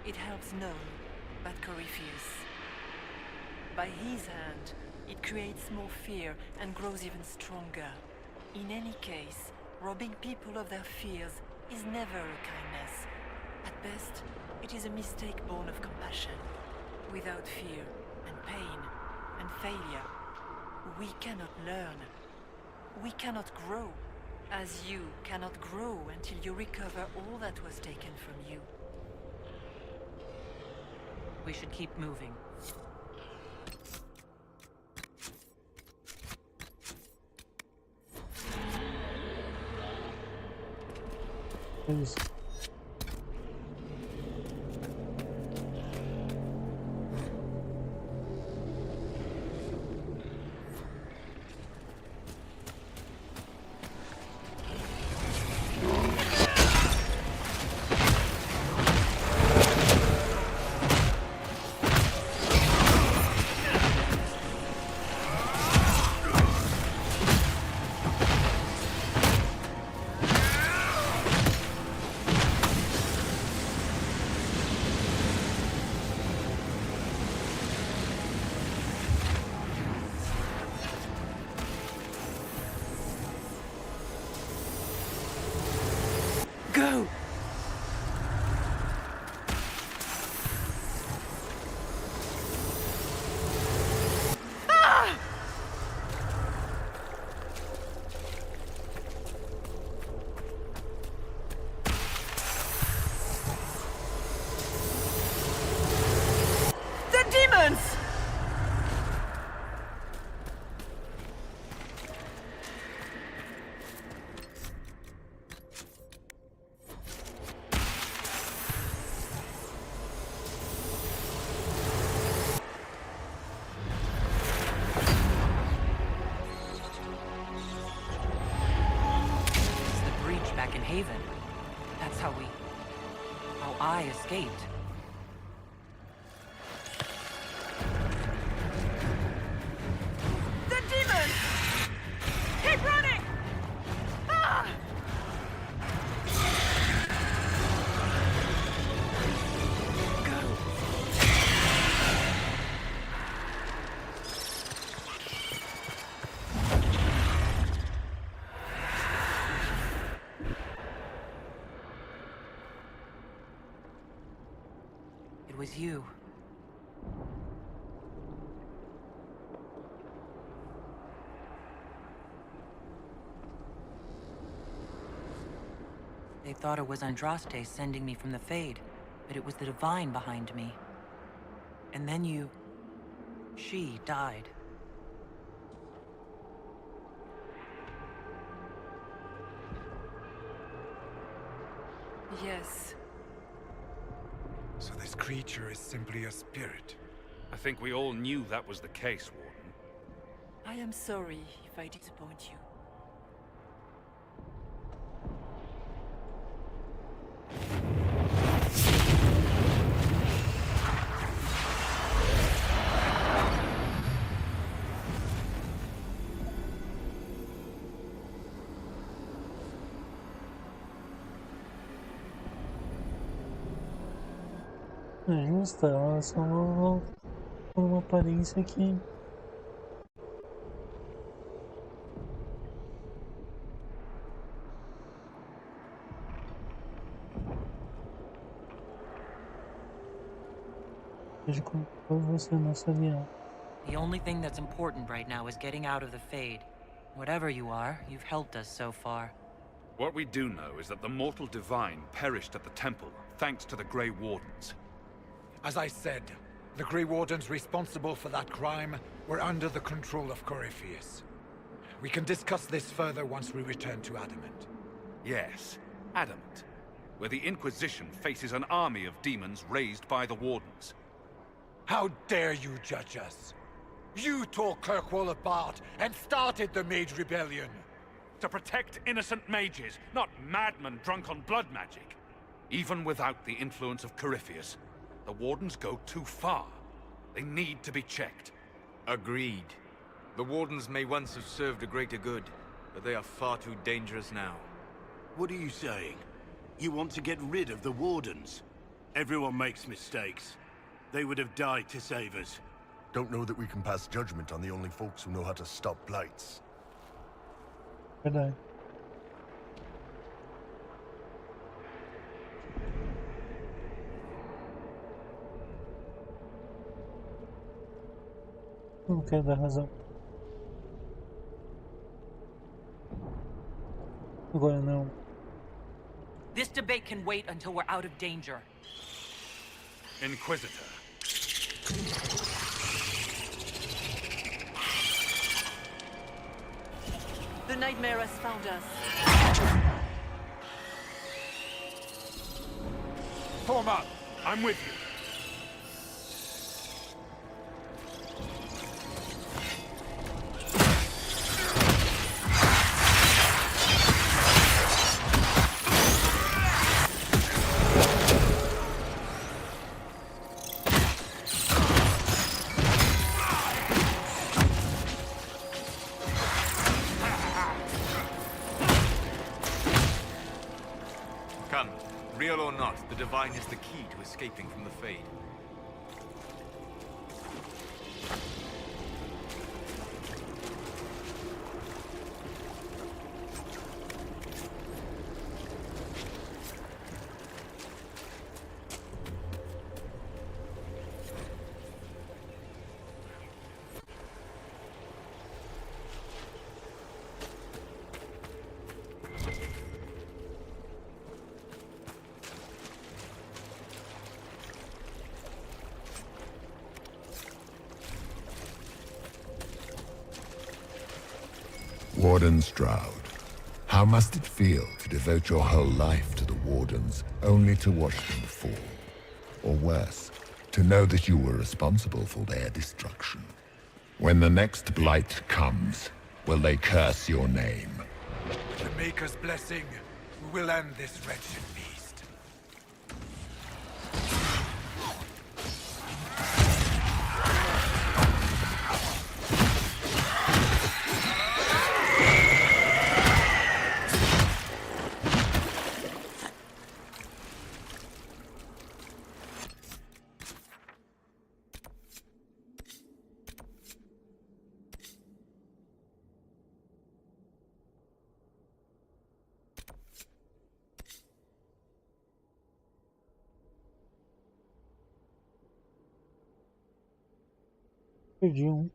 it helps none but Corypheus. By his hand, it creates more fear and grows even stronger. In any case, robbing people of their fears is never a kindness. At best, it is a mistake born of compassion. Without fear and pain and failure, we cannot learn. We cannot grow, as you cannot grow until you recover all that was taken from you. We should keep moving. Please. Go! The demons! Back in Haven. That's how I escaped. The demons! Keep running! Ah! It was you. They thought it was Andraste sending me from the Fade, but it was the Divine behind me. And then she died. Yes. So this creature is simply a spirit. I think we all knew that was the case, Warden. I am sorry if I disappoint you. Justa, ela só por uma aparência que vejo como você não sabia. The only thing that's important right now is getting out of the Fade. Whatever you are, you've helped us so far. What we do know is that the mortal divine perished at the temple, thanks to the Grey Wardens. As I said, the Grey Wardens responsible for that crime were under the control of Corypheus. We can discuss this further once we return to Adamant. Yes, Adamant, where the Inquisition faces an army of demons raised by the Wardens. How dare you judge us? You tore Kirkwall apart and started the Mage Rebellion. To protect innocent mages, not madmen drunk on blood magic. Even without the influence of Corypheus, the Wardens go too far. They need to be checked. Agreed. The Wardens may once have served a greater good, but they are far too dangerous now. What are you saying? You want to get rid of the Wardens? Everyone makes mistakes. They would have died to save us. Don't know that we can pass judgment on the only folks who know how to stop blights. Verdade. Não quero dar razão. Agora não. This debate can wait until we're out of danger. Inquisitor. The nightmare has found us. Form up. I'm with you. Come, real or not, the Divine is the key to escaping from the Fade. Warden Stroud, how must it feel to devote your whole life to the Wardens, only to watch them fall? Or worse, to know that you were responsible for their destruction? When the next blight comes, will they curse your name? With the Maker's blessing, we will end this wretched beast. Perdi um.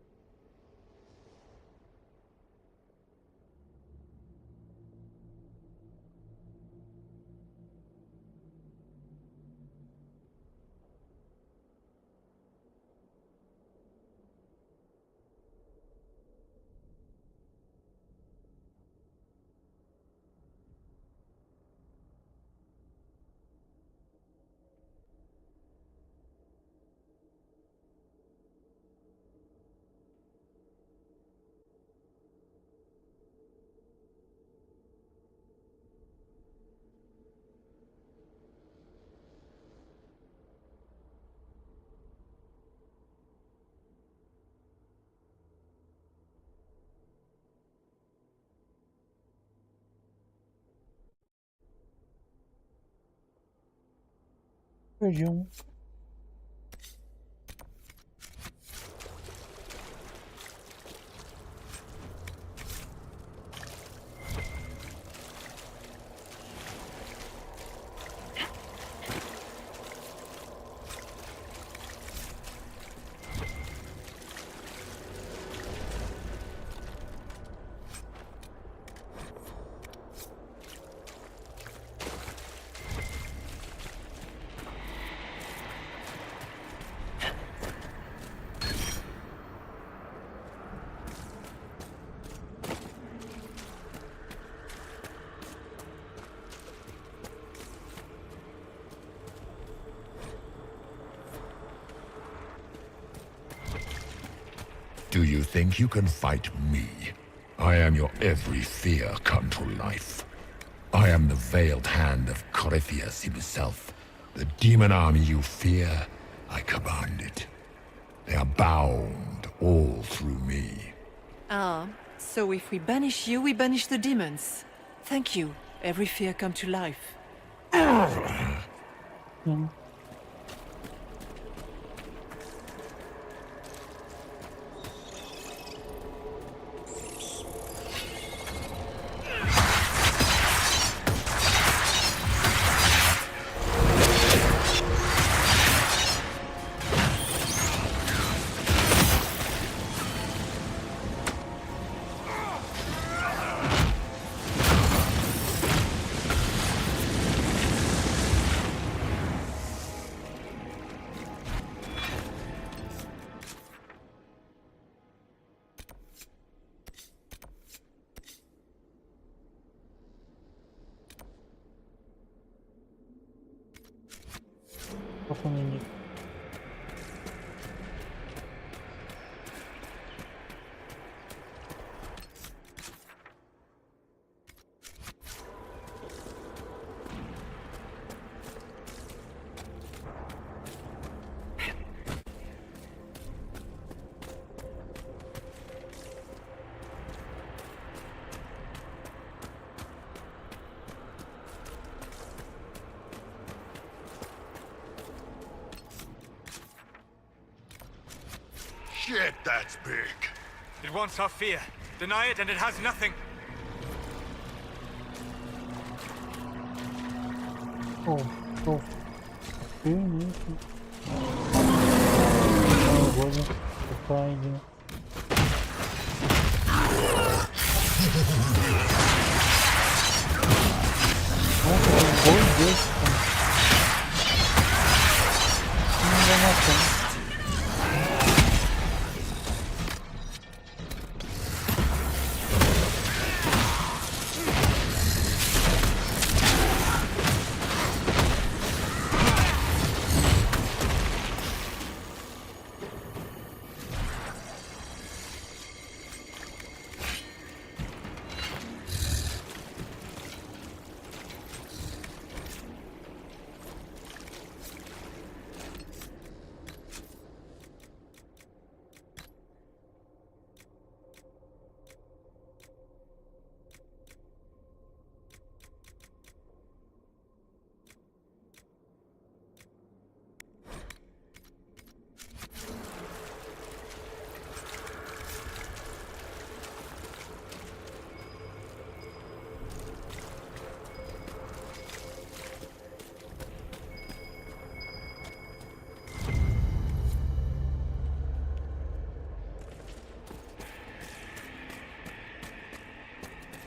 Perdi um. Do you think you can fight me? I am your every fear come to life. I am the veiled hand of Corypheus himself. The demon army you fear, I command it. They are bound all through me. Ah, so if we banish you, we banish the demons. Thank you. Every fear come to life. Shit, that's big. It wants our fear. Deny it and it has nothing. Oh. Bonito. Agora o pai, né? Nossa, tem dois desses, cara. Não vai matar.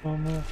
Vamos.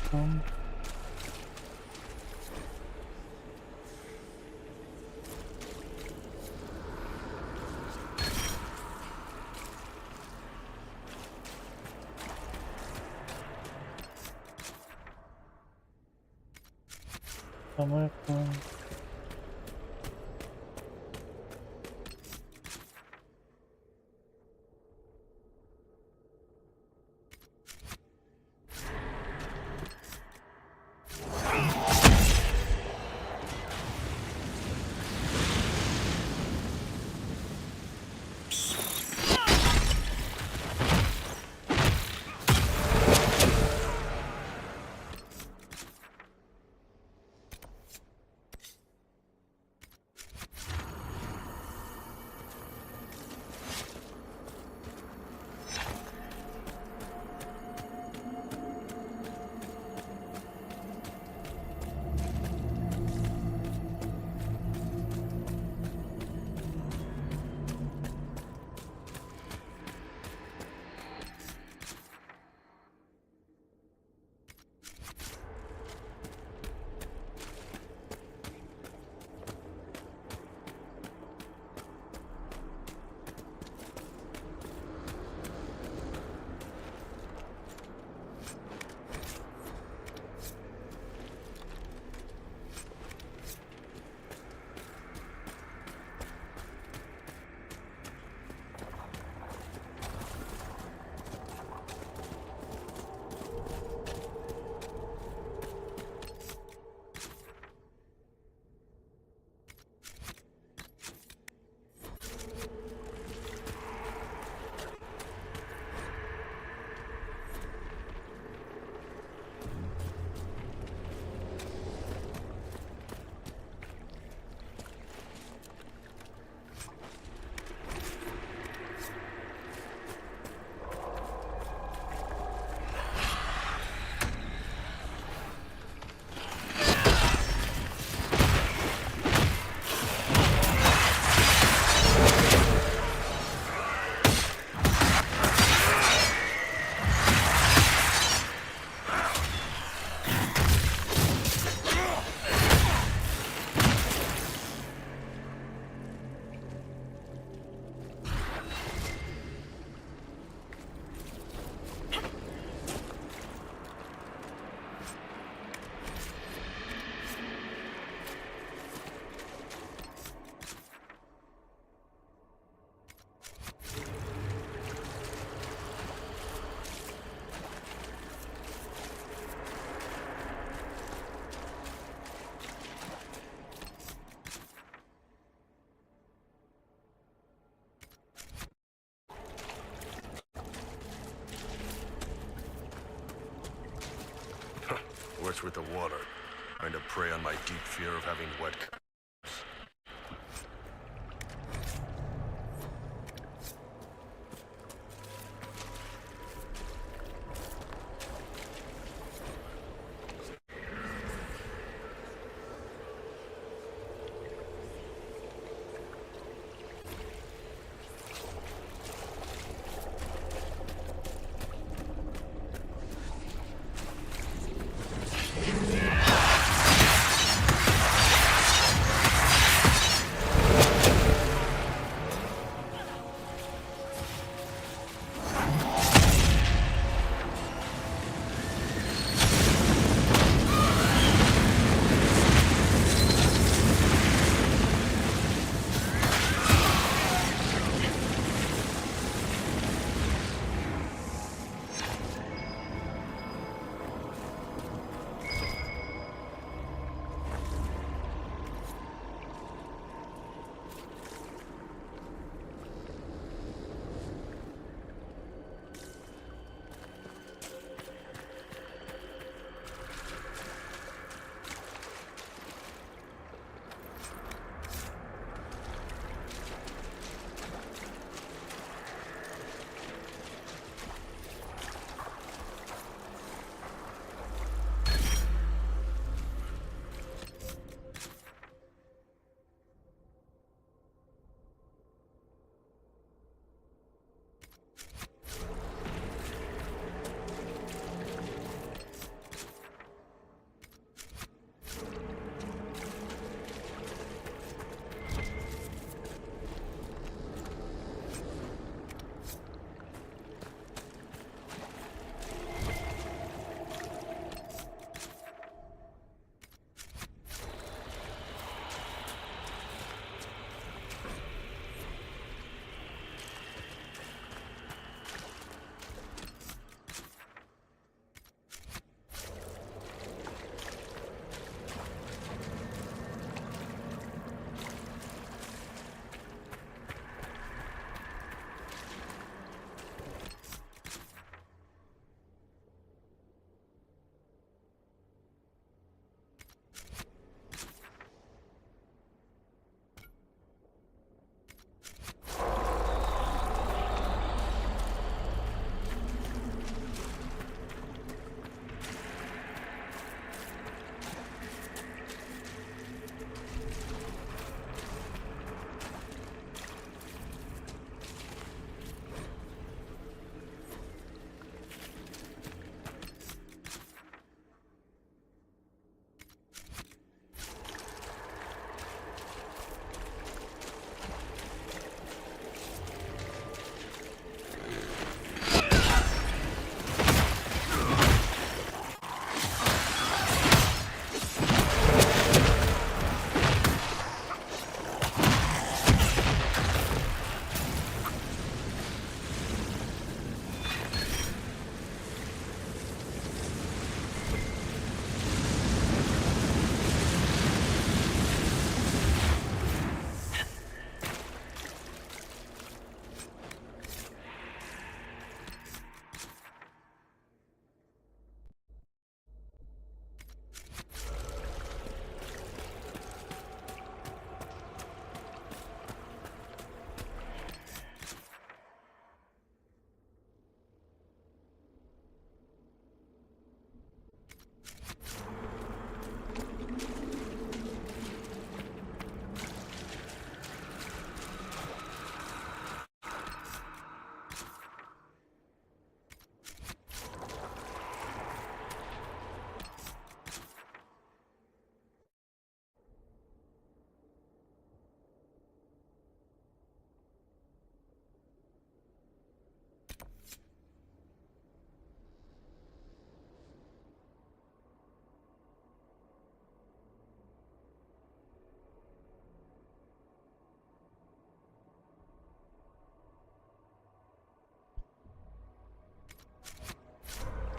much with the water. Trying to prey on my deep fear of having wet.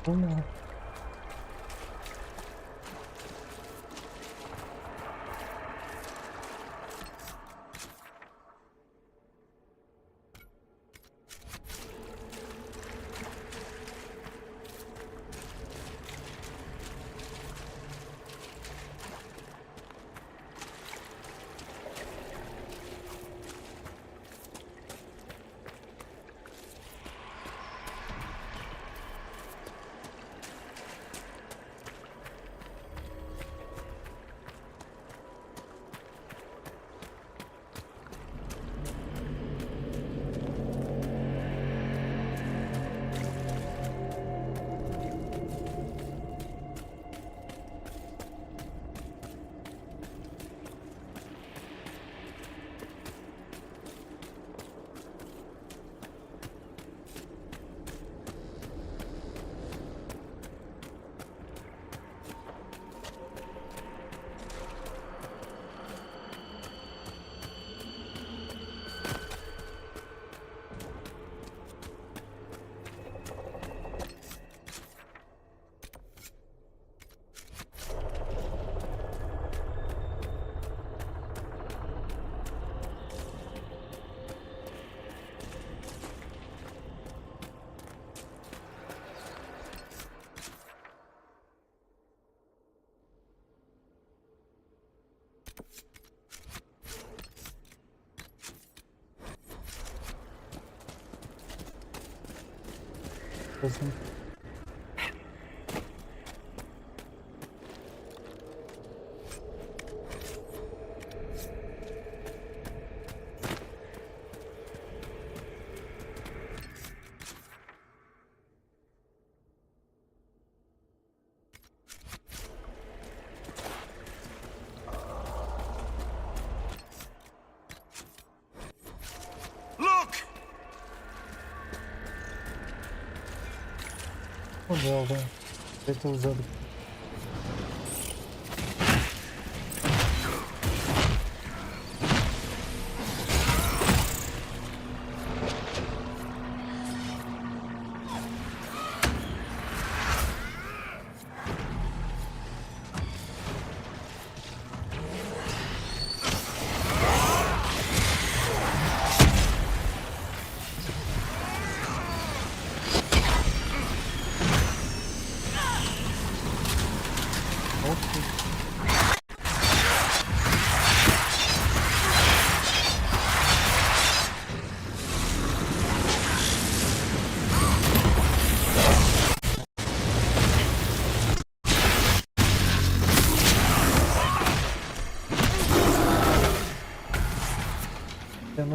Não. Droga, eu tô usando.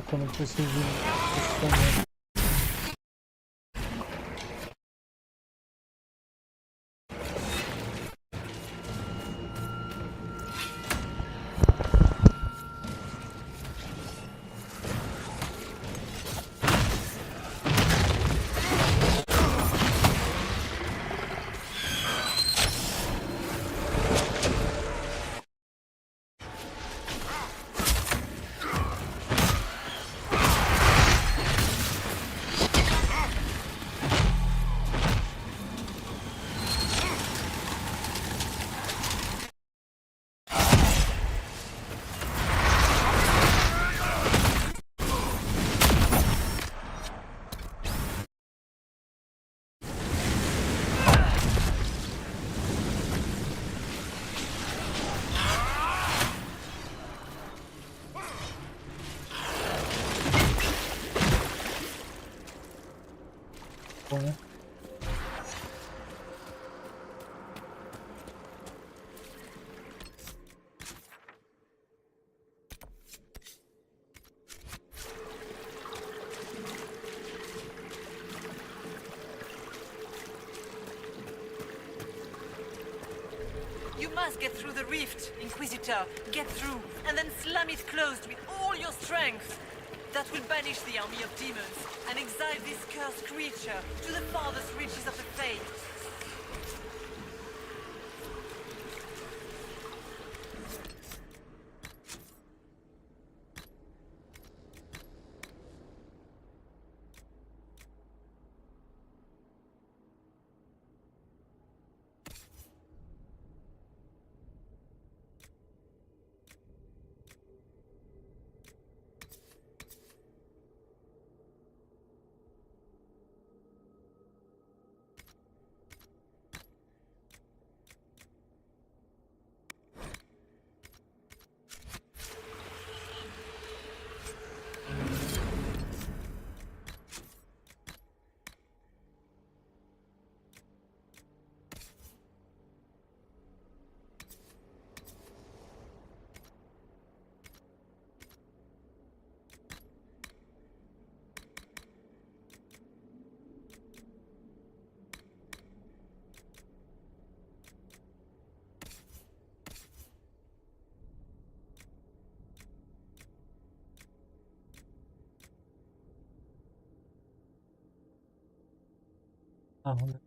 Quando eu preciso de né? You must get through the rift, Inquisitor. Get through, and then slam it closed with all your strength. That will banish the army of demons and exile this cursed creature to the farthest reaches of the fate. Aham.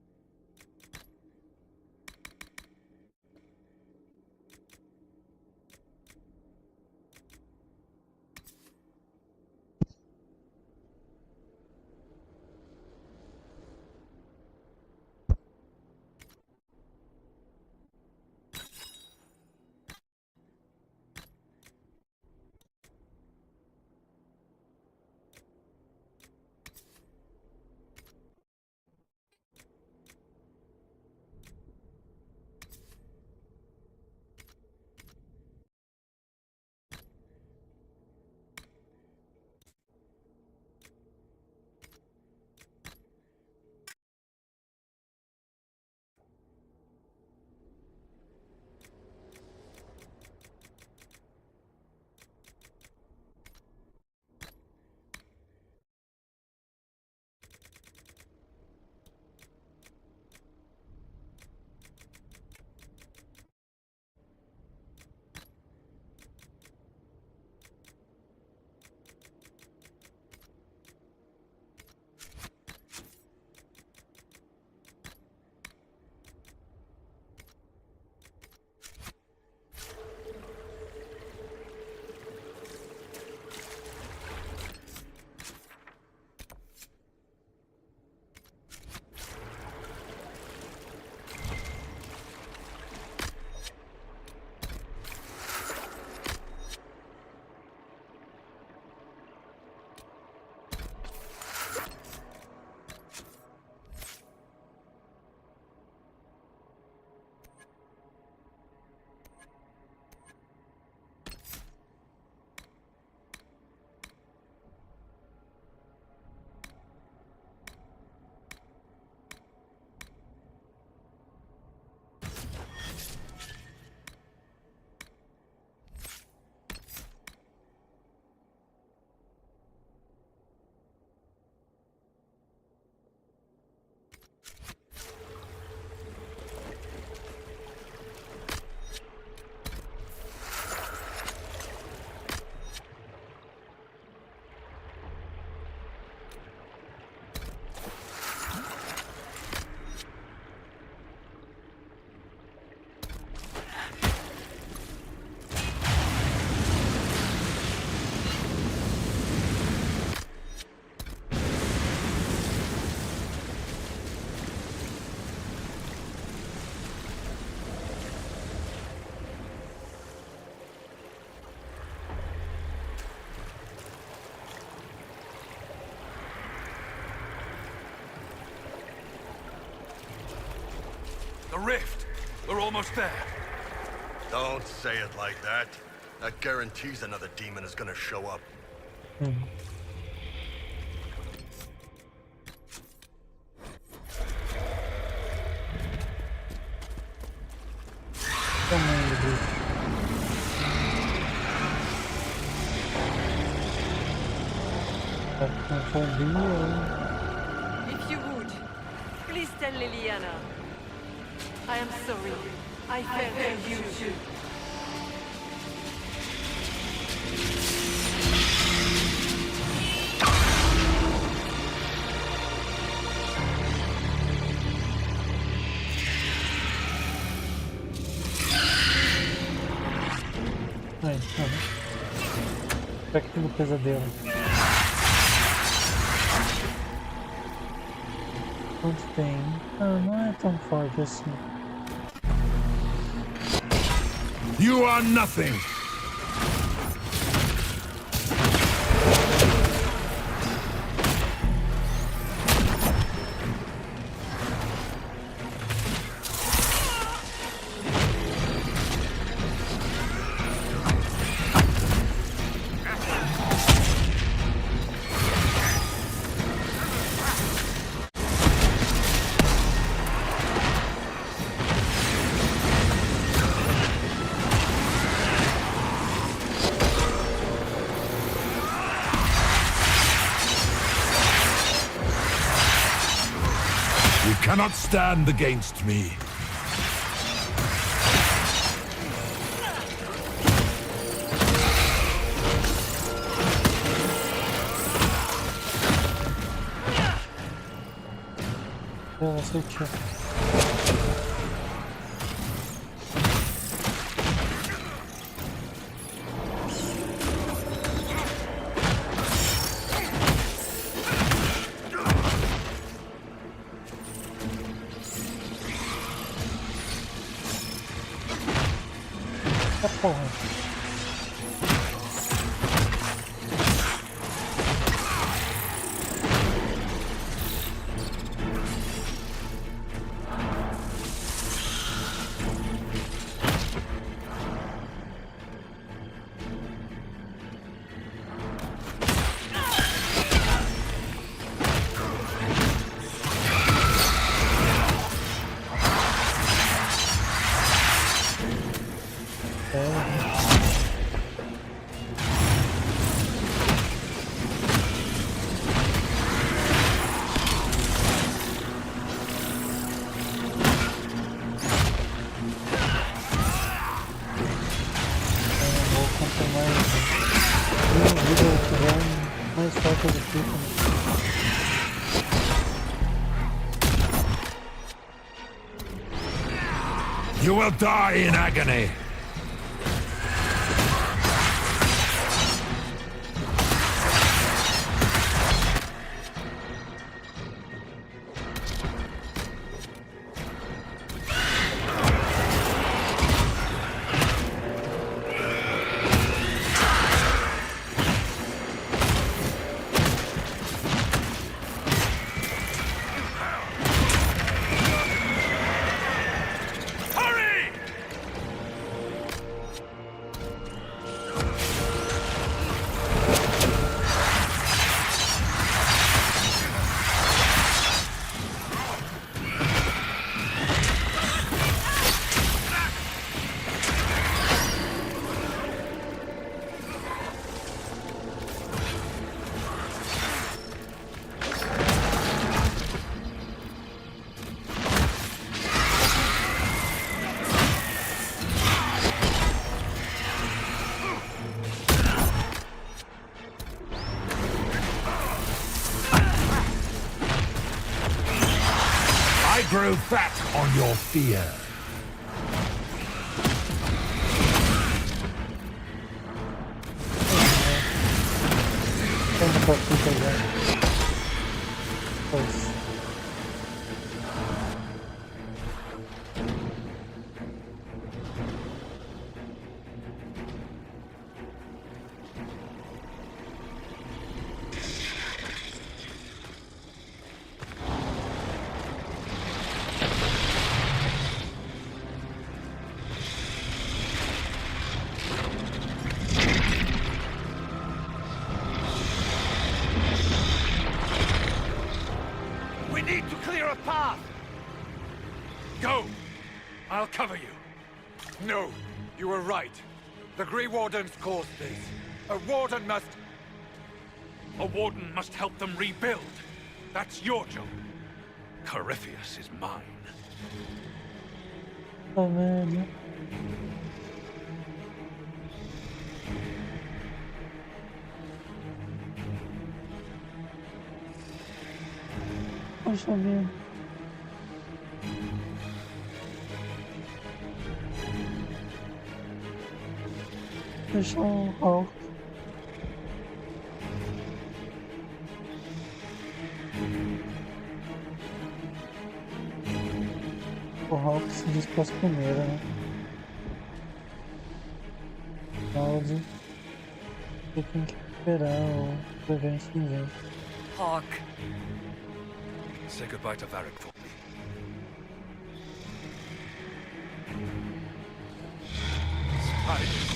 rift. We're almost there. Don't say it like that. That guarantees another demon is gonna show up. If you would, please tell Liliana. I am sorry. I felt for you too. Espectro do pesadelo. Quanto tem? Ah, não é tão forte assim. You are nothing! Cannot stand against me. Eu aceitei. You will die in agony. I grow fat on your fear. cover you. No, you were right. The Grey Wardens caused this. A warden must... A warden must help them rebuild. That's your job. Corypheus is mine. Tá vendo? Poxa vida. Fechou um Hulk. O Hulk se dispôs primeiro, né? Pode. Eu tenho que esperar o governo cinzento. Hawk. Say goodbye to Varric for me. Spider.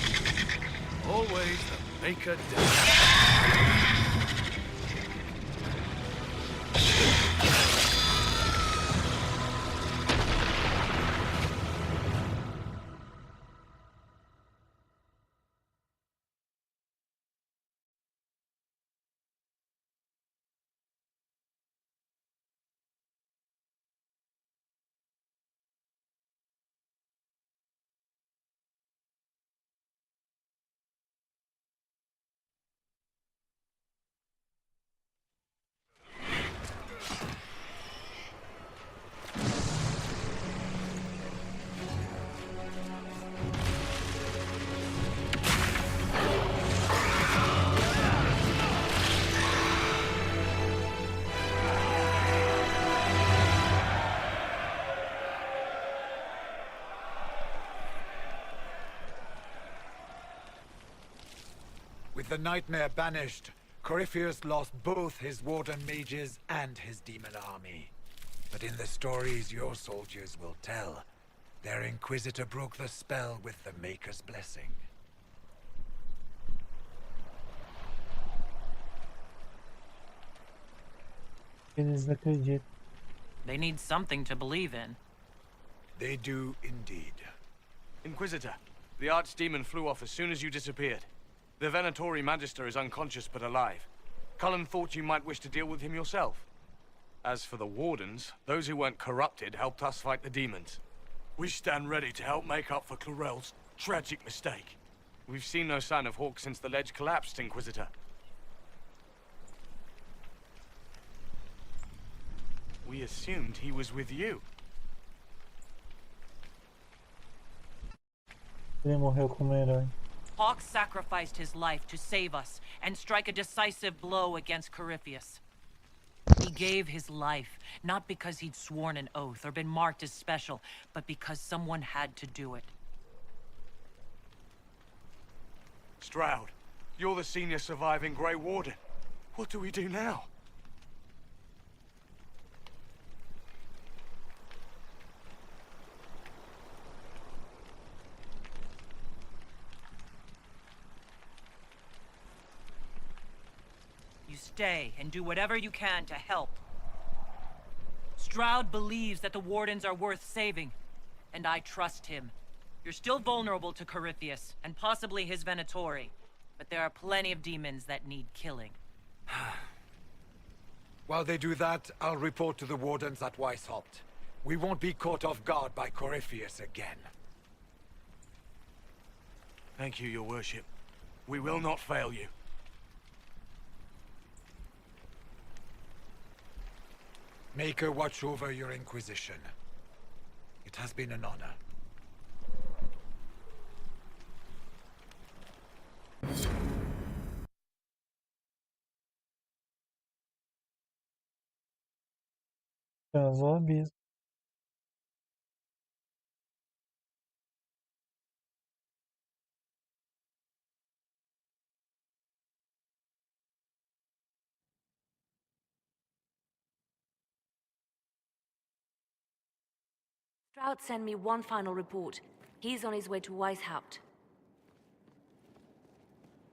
Always the maker does. With the nightmare banished, Corypheus lost both his warden mages and his demon army. But in the stories your soldiers will tell, their Inquisitor broke the spell with the Maker's blessing. Eles acreditam. They need something to believe in. They do indeed. Inquisitor, the archdemon flew off as soon as you disappeared. The Venatori Magister is unconscious but alive. Cullen thought you might wish to deal with him yourself. As for the Wardens, those who weren't corrupted helped us fight the demons. We stand ready to help make up for Clarel's tragic mistake. We've seen no sign of Hawk since the ledge collapsed, Inquisitor. We assumed he was with you. Ele morreu como herói. Hawk sacrificed his life to save us and strike a decisive blow against Corypheus. He gave his life, not because he'd sworn an oath or been marked as special, but because someone had to do it. Stroud, you're the senior surviving Grey Warden. What do we do now? Stay and do whatever you can to help. Stroud believes that the Wardens are worth saving, and I trust him. You're still vulnerable to Corypheus, and possibly his Venatori, but there are plenty of demons that need killing. While they do that, I'll report to the Wardens at Weishaupt. We won't be caught off guard by Corypheus again. Thank you, Your Worship. We will not fail you. Maker watch over your Inquisition. It has been an honor. Casou a abismo. Stroud sent me one final report. He's on his way to Weishaupt.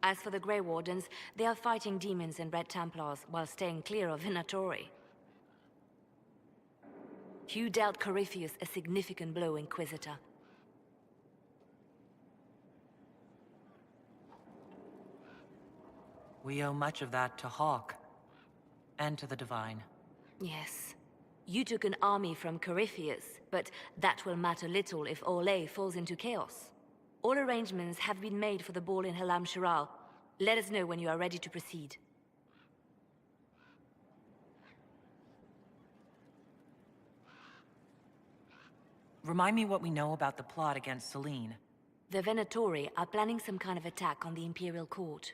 As for the Grey Wardens, they are fighting demons and Red Templars while staying clear of Venatori. You dealt Corypheus a significant blow, Inquisitor. We owe much of that to Hawk. And to the Divine. Yes. You took an army from Corypheus, but that will matter little if Orlais falls into chaos. All arrangements have been made for the ball in Halam Shiral. Let us know when you are ready to proceed. Remind me what we know about the plot against Selene. The Venatori are planning some kind of attack on the Imperial Court.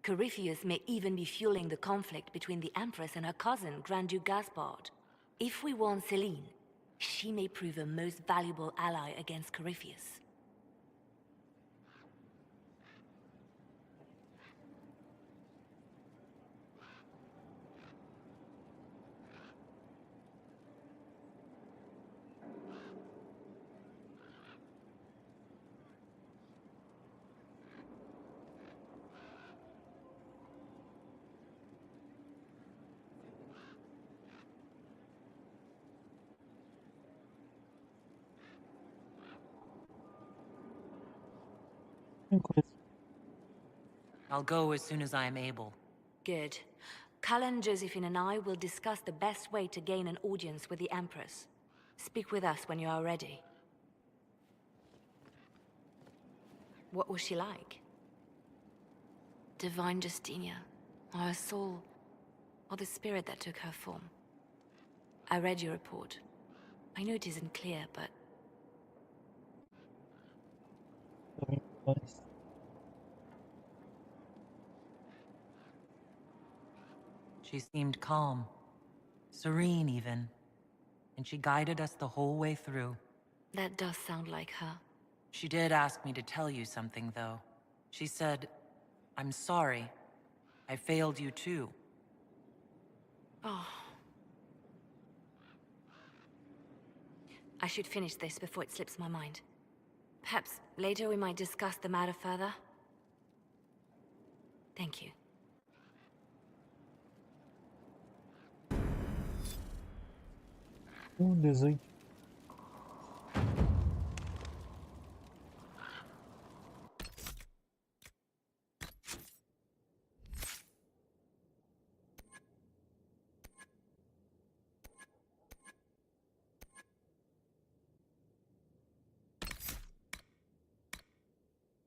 Corypheus may even be fueling the conflict between the Empress and her cousin, Grand Duke Gaspard. If we warn Selene, she may prove a most valuable ally against Corypheus. I'll go as soon as I am able. Good. Cullen, Josephine and I will discuss the best way to gain an audience with the Empress. Speak with us when you are ready. What was she like? Divine Justinia, or her soul, or the spirit that took her form. I read your report. I know it isn't clear, but... She seemed calm, serene even, and she guided us the whole way through. That does sound like her. She did ask me to tell you something, though. She said, "I'm sorry. I failed you too." Oh. I should finish this before it slips my mind. Perhaps later we might discuss the matter further. Thank you. Desenho.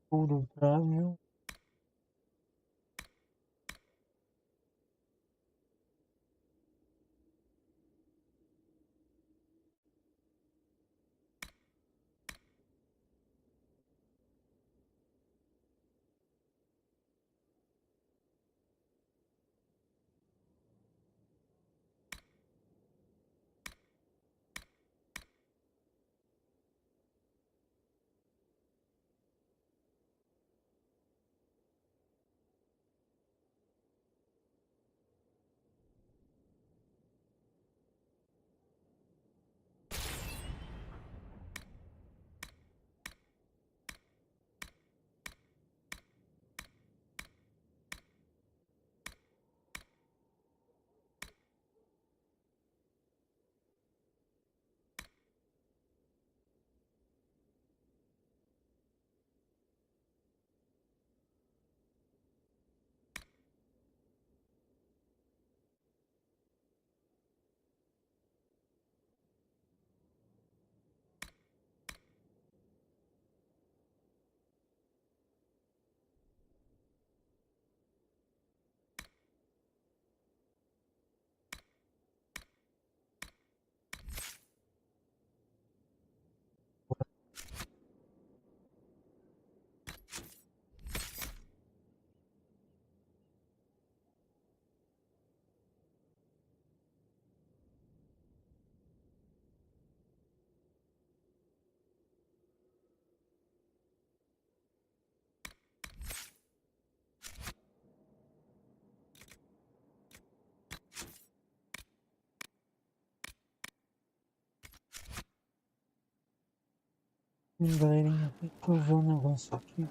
Puro crânio. Galerinha, deixa eu ver um negócio aqui.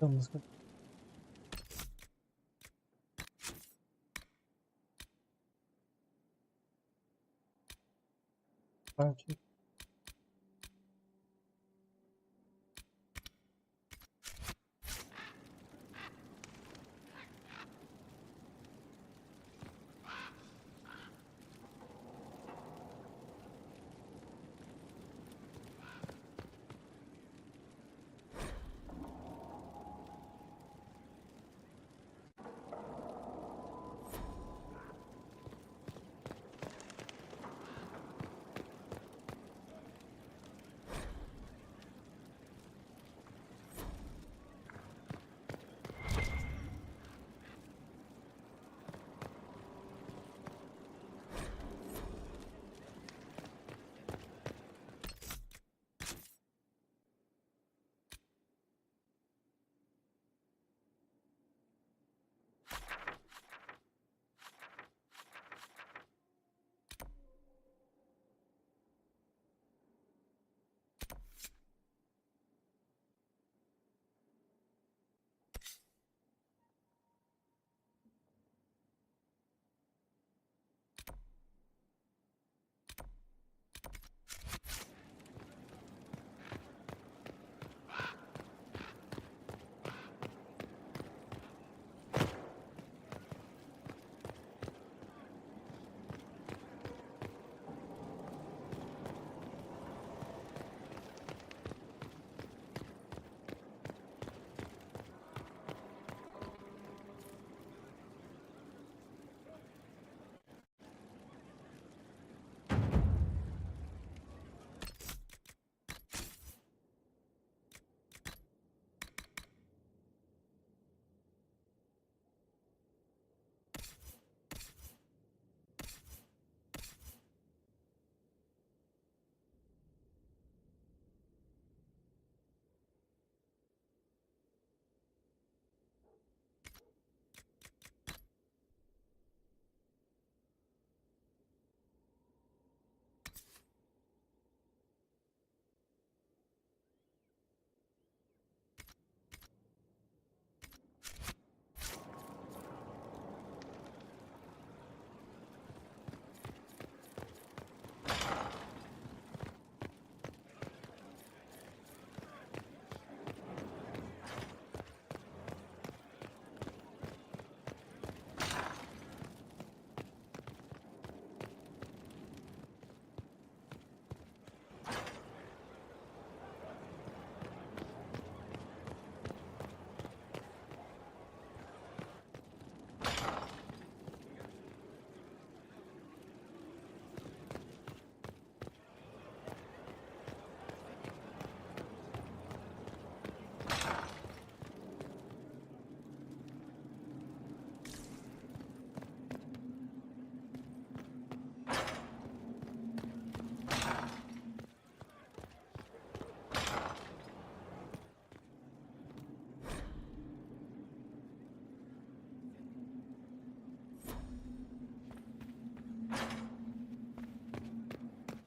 A música. Parte.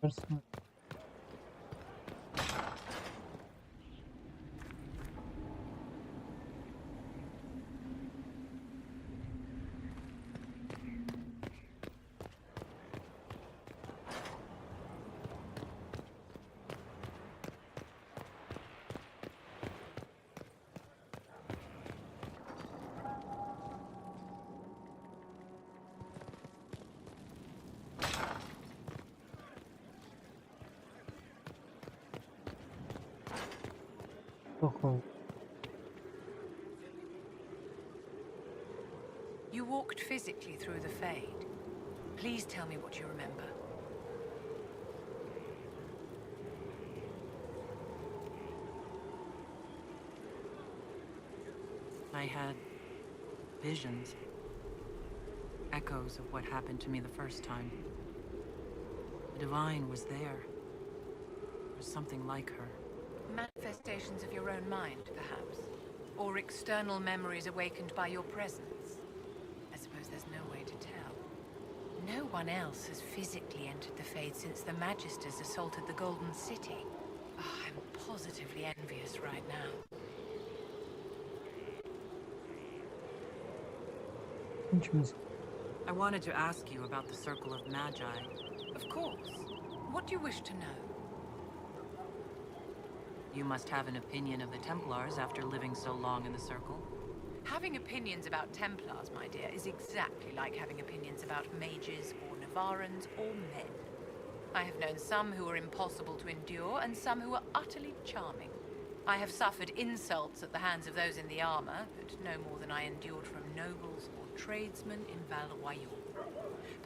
Person. You walked physically through the Fade. Please tell me what you remember. I had visions. Echoes of what happened to me the first time. The Divine was there. There was something like her. Manifestations of your own mind, perhaps? Or external memories awakened by your presence? I suppose there's no way to tell. No one else has physically entered the Fade since the Magisters assaulted the Golden City. Oh, I'm positively envious right now. Intimacy. I wanted to ask you about the Circle of Magi. Of course. What do you wish to know? You must have an opinion of the Templars after living so long in the Circle. Having opinions about Templars, my dear, is exactly like having opinions about mages or Navarrans or men. I have known some who are impossible to endure and some who are utterly charming. I have suffered insults at the hands of those in the armor, but no more than I endured from nobles or tradesmen in Val-Royal.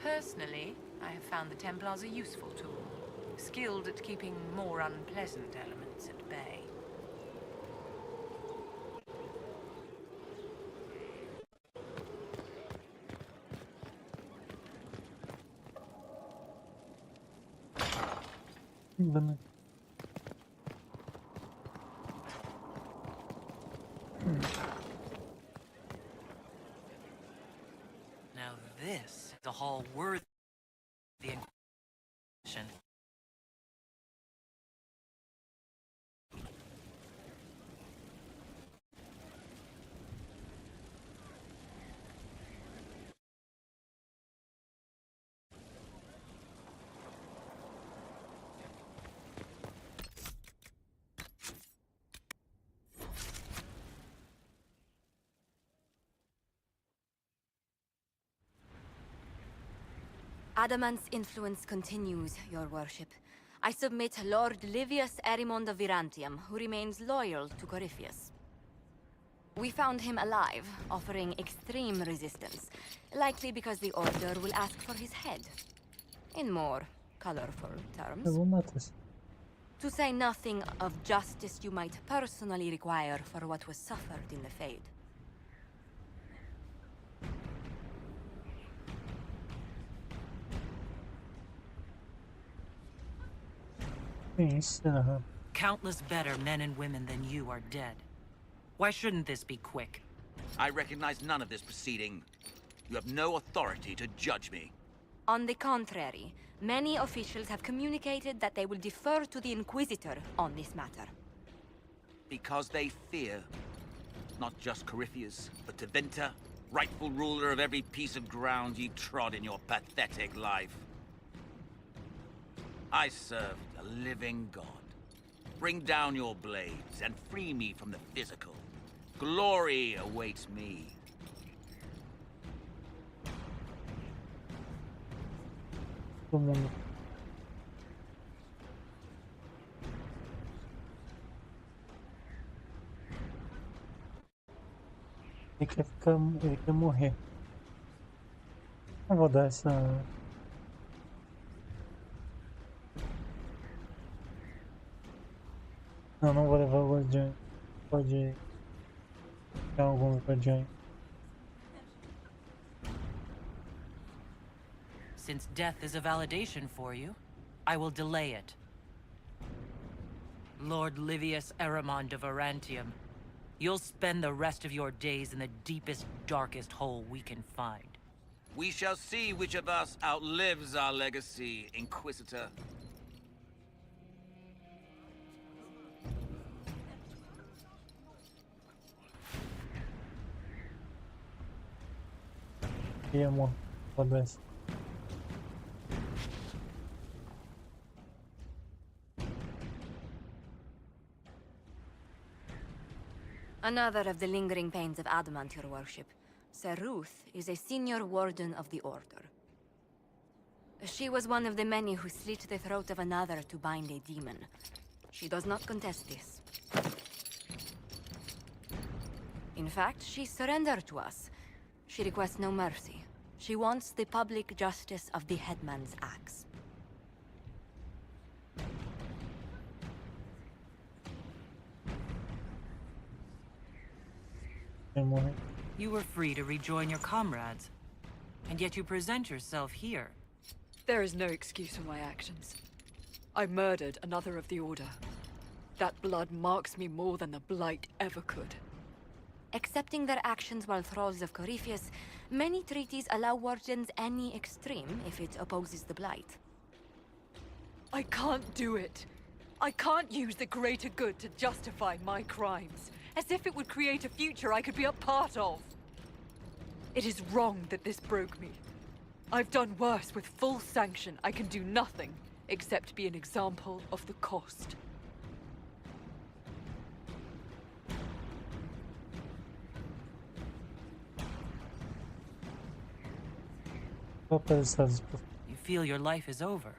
Personally, I have found the Templars a useful tool, skilled at keeping more unpleasant elements at bay. Now this is a hall worthy of the Inquisition. Adamant's influence continues, your worship. I submit Lord Livius Erimond of Virantium, who remains loyal to Corypheus. We found him alive, offering extreme resistance, likely because the Order will ask for his head. In more colorful terms. To say nothing of justice you might personally require for what was suffered in the Fade. Countless better men and women than you are dead. Why shouldn't this be quick? I recognize none of this proceeding. You have no authority to judge me. On the contrary, many officials have communicated that they will defer to the Inquisitor on this matter. Because they fear. Not just Corypheus, but Tevinter, rightful ruler of every piece of ground you trod in your pathetic life. I served a living god. Bring down your blades and free me from the physical. Glory awaits me. Ele quer morrer. Eu vou dar essa... Não vou levar o guardião. Pode ter alguns guardiões. Since death is a validation for you, I will delay it. Lord Livius Erimond of Virantium, you'll spend the rest of your days in the deepest, darkest hole we can find. We shall see which of us outlives our legacy, Inquisitor. E amor, pode essa. Another of the lingering pains of Adamant, your worship. Sir Ruth is a senior warden of the Order. She was one of the many who slit the throat of another to bind a demon. She does not contest this. In fact, she surrendered to us. She requests no mercy. She wants the public justice of the headman's axe. You were free to rejoin your comrades, and yet you present yourself here. There is no excuse for my actions. I murdered another of the Order. That blood marks me more than the Blight ever could. Accepting their actions while thralls of Corypheus, many treaties allow wardens any extreme if it opposes the Blight. I can't do it. I can't use the greater good to justify my crimes, as if it would create a future I could be a part of. It is wrong that this broke me. I've done worse with full sanction. I can do nothing except be an example of the cost. You feel your life is over.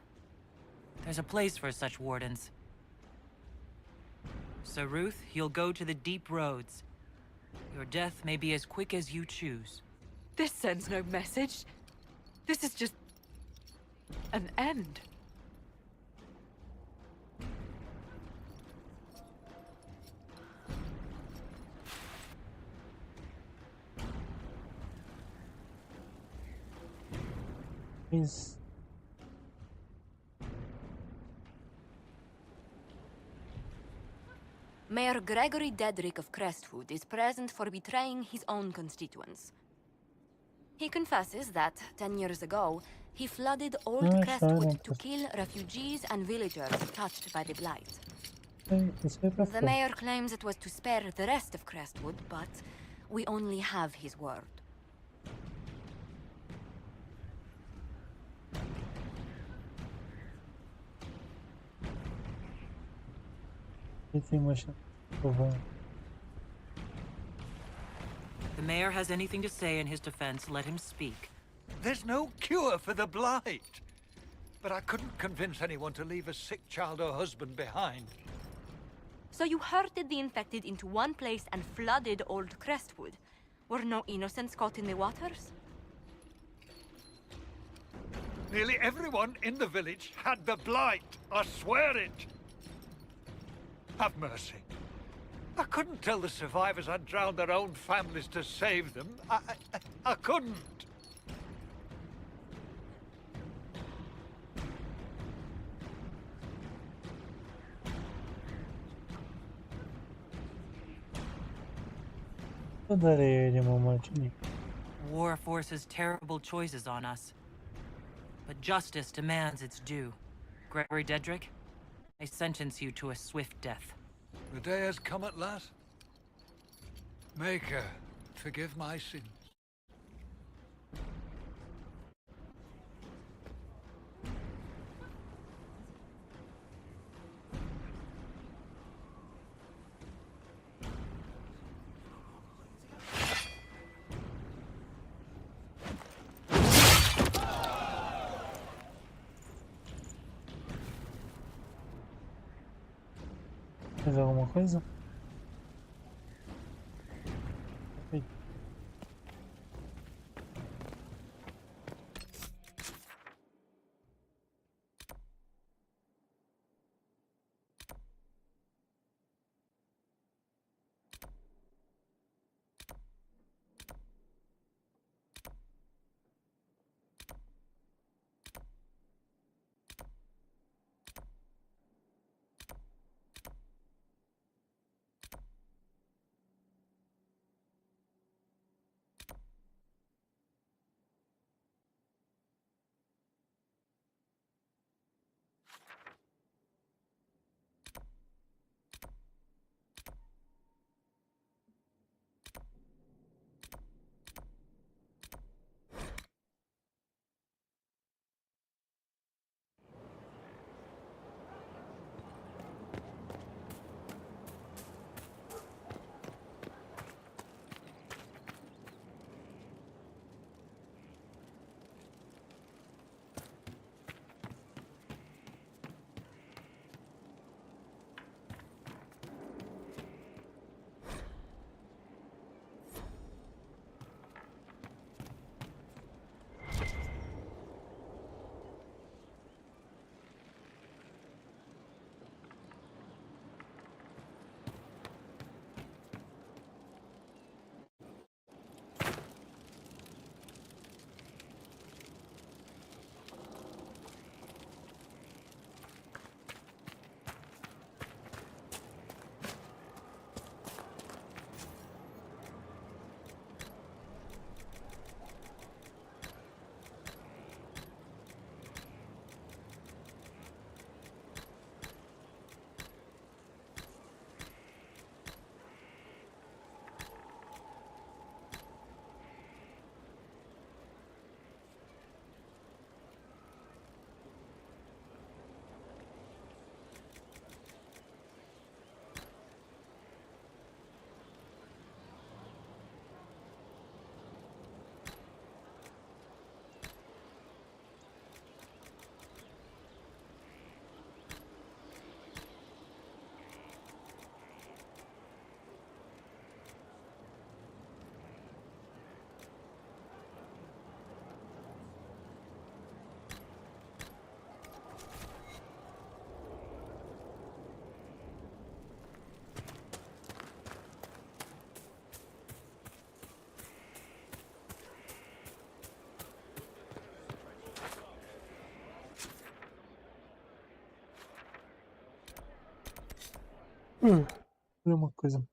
There's a place for such wardens. So Ruth, you'll go to the deep roads. Your death may be as quick as you choose. This sends no message. This is just an end. Please. Mayor Gregory Dedrick of Crestwood is present for betraying his own constituents. He confesses that, 10 years ago, he flooded old Crestwood to kill refugees and villagers touched by the Blight. The mayor claims it was to spare the rest of Crestwood, but we only have his word. The mayor has anything to say in his defense, let him speak. There's no cure for the Blight. But I couldn't convince anyone to leave a sick child or husband behind. So you herded the infected into one place and flooded old Crestwood. Were no innocents caught in the waters? Nearly everyone in the village had the Blight. I swear it. Have mercy. I couldn't tell the survivors I'd drowned their own families to save them. I couldn't. War forces terrible choices on us. But justice demands its due. Gregory Dedrick, I sentence you to a swift death. The day has come at last. Maker, forgive my sins. Mais alguma coisa? Ok. Olha uma coisa.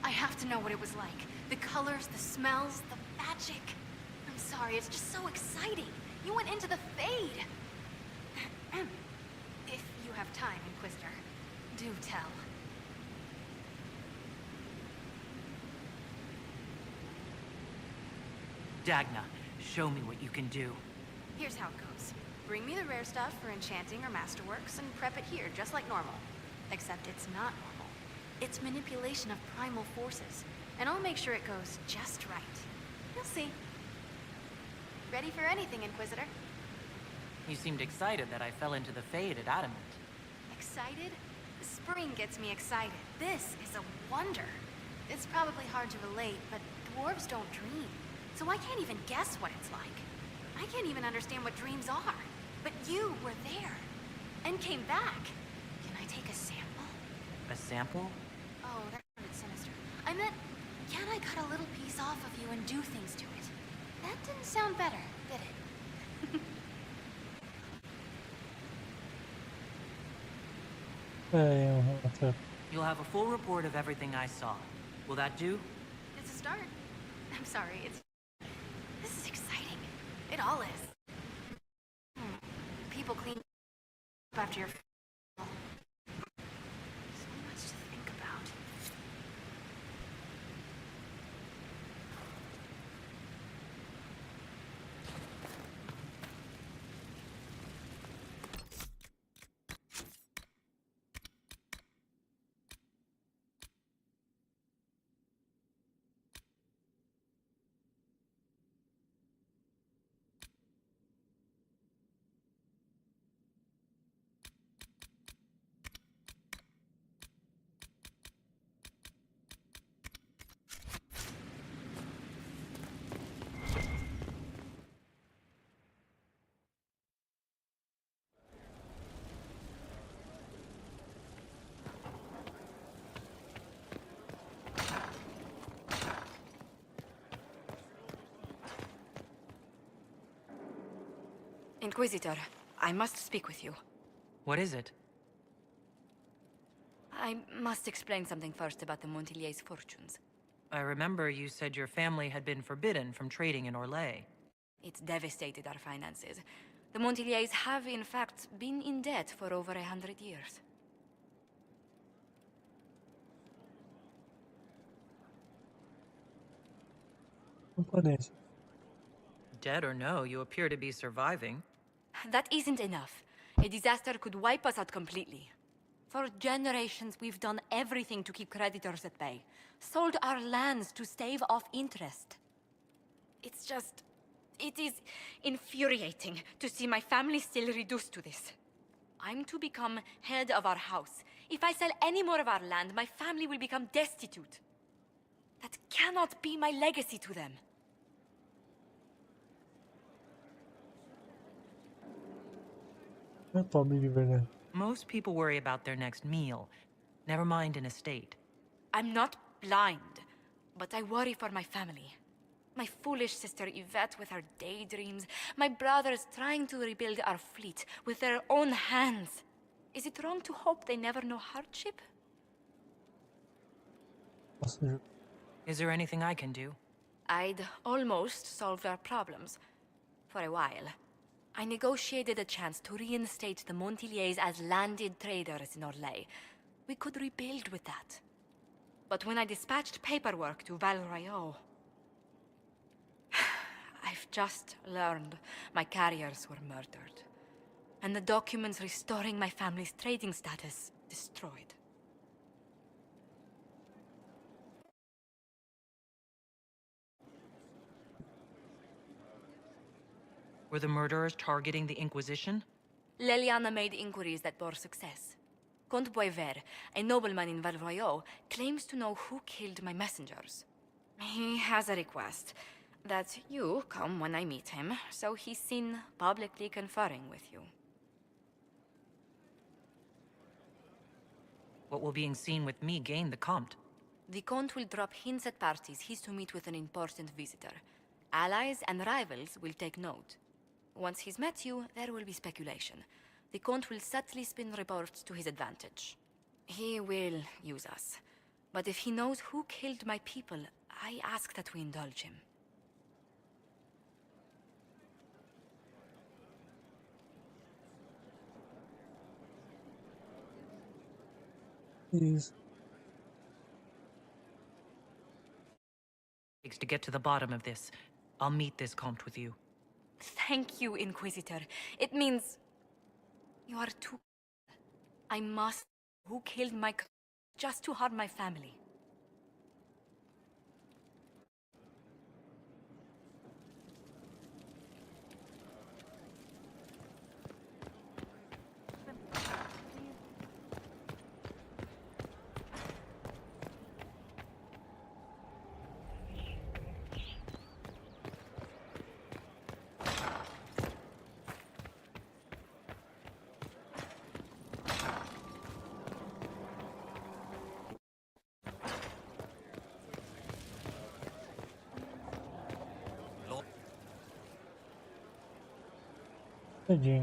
I have to know what it was like. The colors, the smells, the magic. I'm sorry, it's just so exciting. You went into the Fade. If you have time, Inquisitor, do tell. Dagna, show me what you can do. Here's how it goes. Bring me the rare stuff for enchanting or masterworks and prep it here, just like normal. Except it's not normal. It's manipulation of primal forces, and I'll make sure it goes just right. You'll see. Ready for anything, Inquisitor? You seemed excited that I fell into the Fade at Adamant. Excited? Spring gets me excited. This is a wonder. It's probably hard to relate, but dwarves don't dream, so I can't even guess what it's like. I can't even understand what dreams are. But you were there, and came back. Can I take a sample? A sample? Oh, that sounded sinister. I meant, can I cut a little piece off of you and do things to it? That didn't sound better, did it? You'll have a full report of everything I saw. Will that do? It's a start. I'm sorry, this is exciting. It all is. People clean up after your... So much to think about. Inquisitor, I must speak with you. What is it? I must explain something first about the Montillier's fortunes. I remember you said your family had been forbidden from trading in Orlais. It's devastated our finances. The Montillier's have, in fact, been in debt for over 100 years. Dead or no, you appear to be surviving. That isn't enough. A disaster could wipe us out completely. For generations, we've done everything to keep creditors at bay. Sold our lands to stave off interest. It's just... it is infuriating to see my family still reduced to this. I'm to become head of our house. If I sell any more of our land, my family will become destitute. That cannot be my legacy to them. Most people worry about their next meal. Never mind an estate. I'm not blind, but I worry for my family. My foolish sister Yvette with her daydreams. My brothers trying to rebuild our fleet with their own hands. Is it wrong to hope they never know hardship? Is there anything I can do? I'd almost solved our problems. For a while. I negotiated a chance to reinstate the Montiliers as landed traders in Orlais. We could rebuild with that. But when I dispatched paperwork to Val Royeaux... I've just learned my carriers were murdered. And the documents restoring my family's trading status destroyed. Were the murderers targeting the Inquisition? Leliana made inquiries that bore success. Comte Boisvert, a nobleman in Val Royeaux, claims to know who killed my messengers. He has a request that you come when I meet him, so he's seen publicly conferring with you. What will being seen with me gain the Comte? The Comte will drop hints at parties he's to meet with an important visitor. Allies and rivals will take note. Once he's met you, there will be speculation. The Comte will subtly spin reports to his advantage. He will use us. But if he knows who killed my people, I ask that we indulge him. Please. Takes to get to the bottom of this. I'll meet this Comte with you. Thank you, Inquisitor. It means... you are too... I must... who killed my... just to harm my family.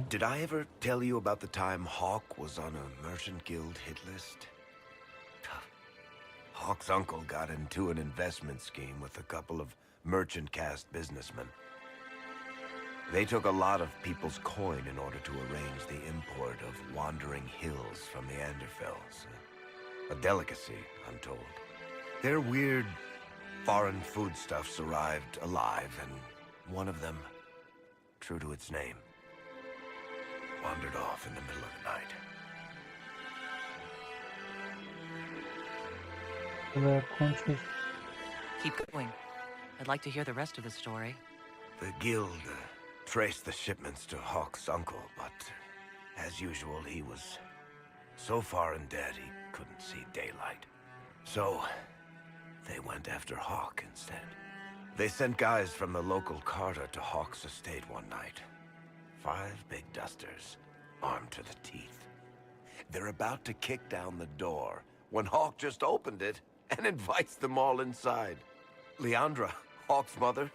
Did I ever tell you about the time Hawk was on a Merchant Guild hit list? Hawk's uncle got into an investment scheme with a couple of merchant caste businessmen. They took a lot of people's coin in order to arrange the import of wandering hills from the Anderfells. A delicacy, I'm told. Their weird foreign foodstuffs arrived alive, and one of them, true to its name, wandered off in the middle of the night. Keep going. I'd like to hear the rest of the story. The guild traced the shipments to Hawk's uncle, but as usual, he was so far in debt he couldn't see daylight. So they went after Hawk instead. They sent guys from the local carter to Hawk's estate one night. 5 big dusters, armed to the teeth. They're about to kick down the door when Hawk just opened it and invites them all inside. Leandra, Hawk's mother,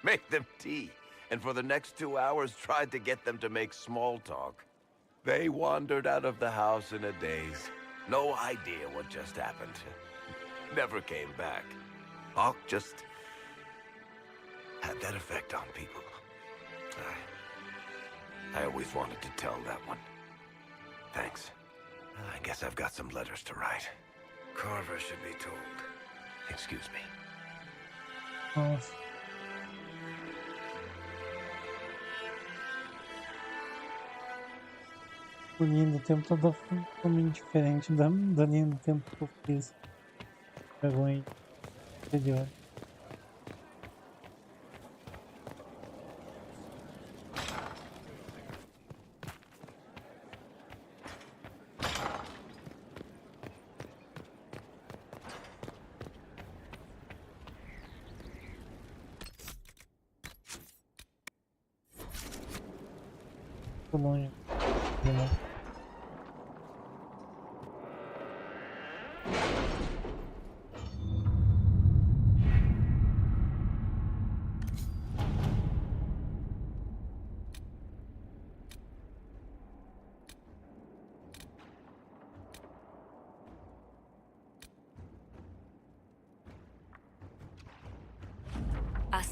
made them tea, and for the next 2 hours tried to get them to make small talk. They wandered out of the house in a daze. No idea what just happened. Never came back. Hawk just had that effect on people. I always wanted to tell that one. Thanks. I guess I've got some letters to write. Carver should be told. Excuse me. Nossa. O linha do tempo toda totalmente diferente da linha do tempo que eu fiz. Dragon Age anterior. Longe.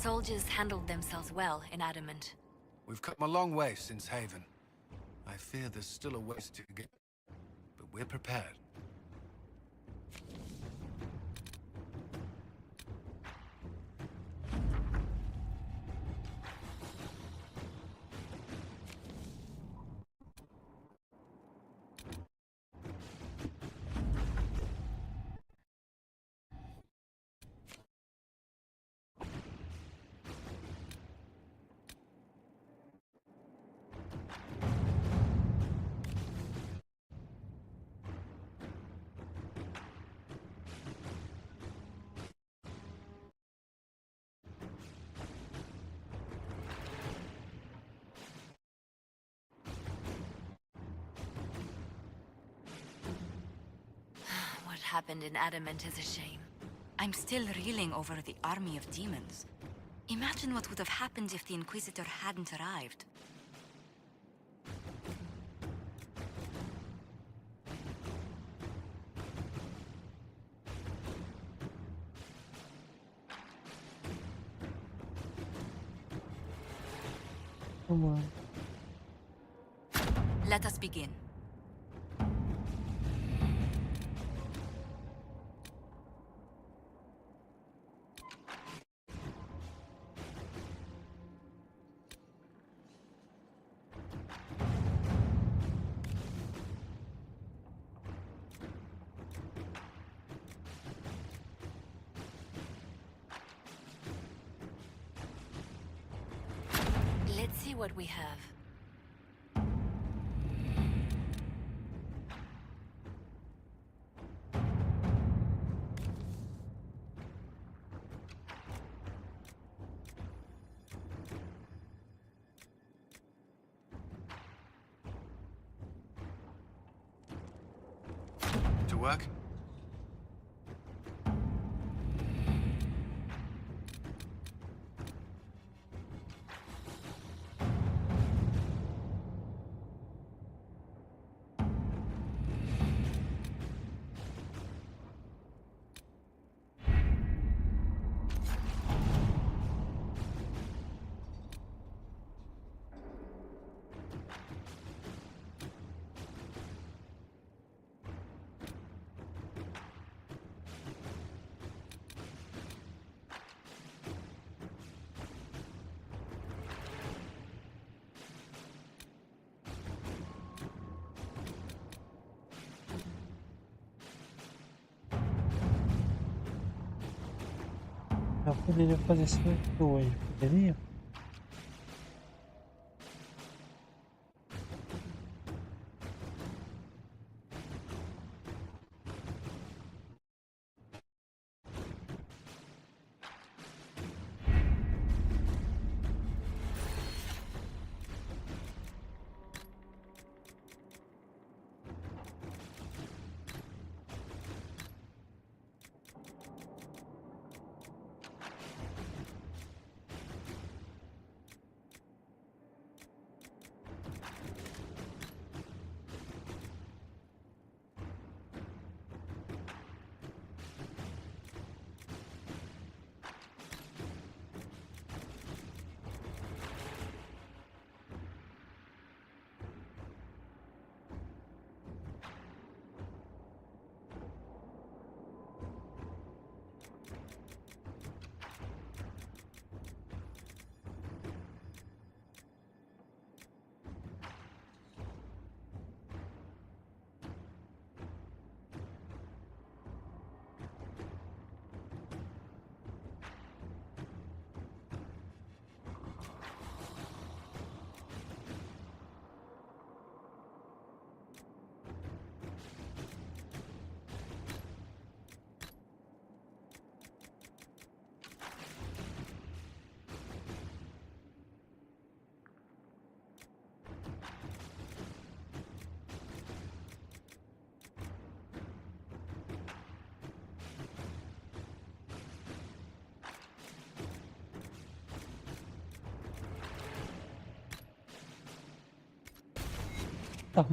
soldiers handled themselves well in Adamant. We've come a long way since Haven. I fear there's still a ways to go, but we're prepared. What happened in Adamant is a shame. I'm still reeling over the army of demons. Imagine what would have happened if the Inquisitor hadn't arrived. Come on. Let us begin. Let's see what we have. To work? Eu poderia fazer isso hoje, poderia? Tá.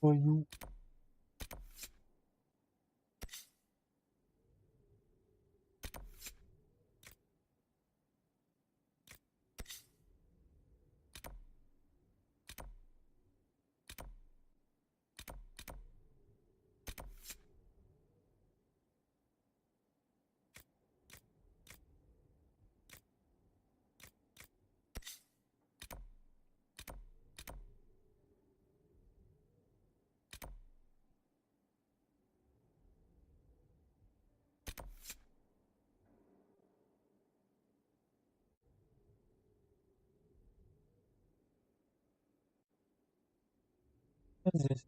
for you. What is this?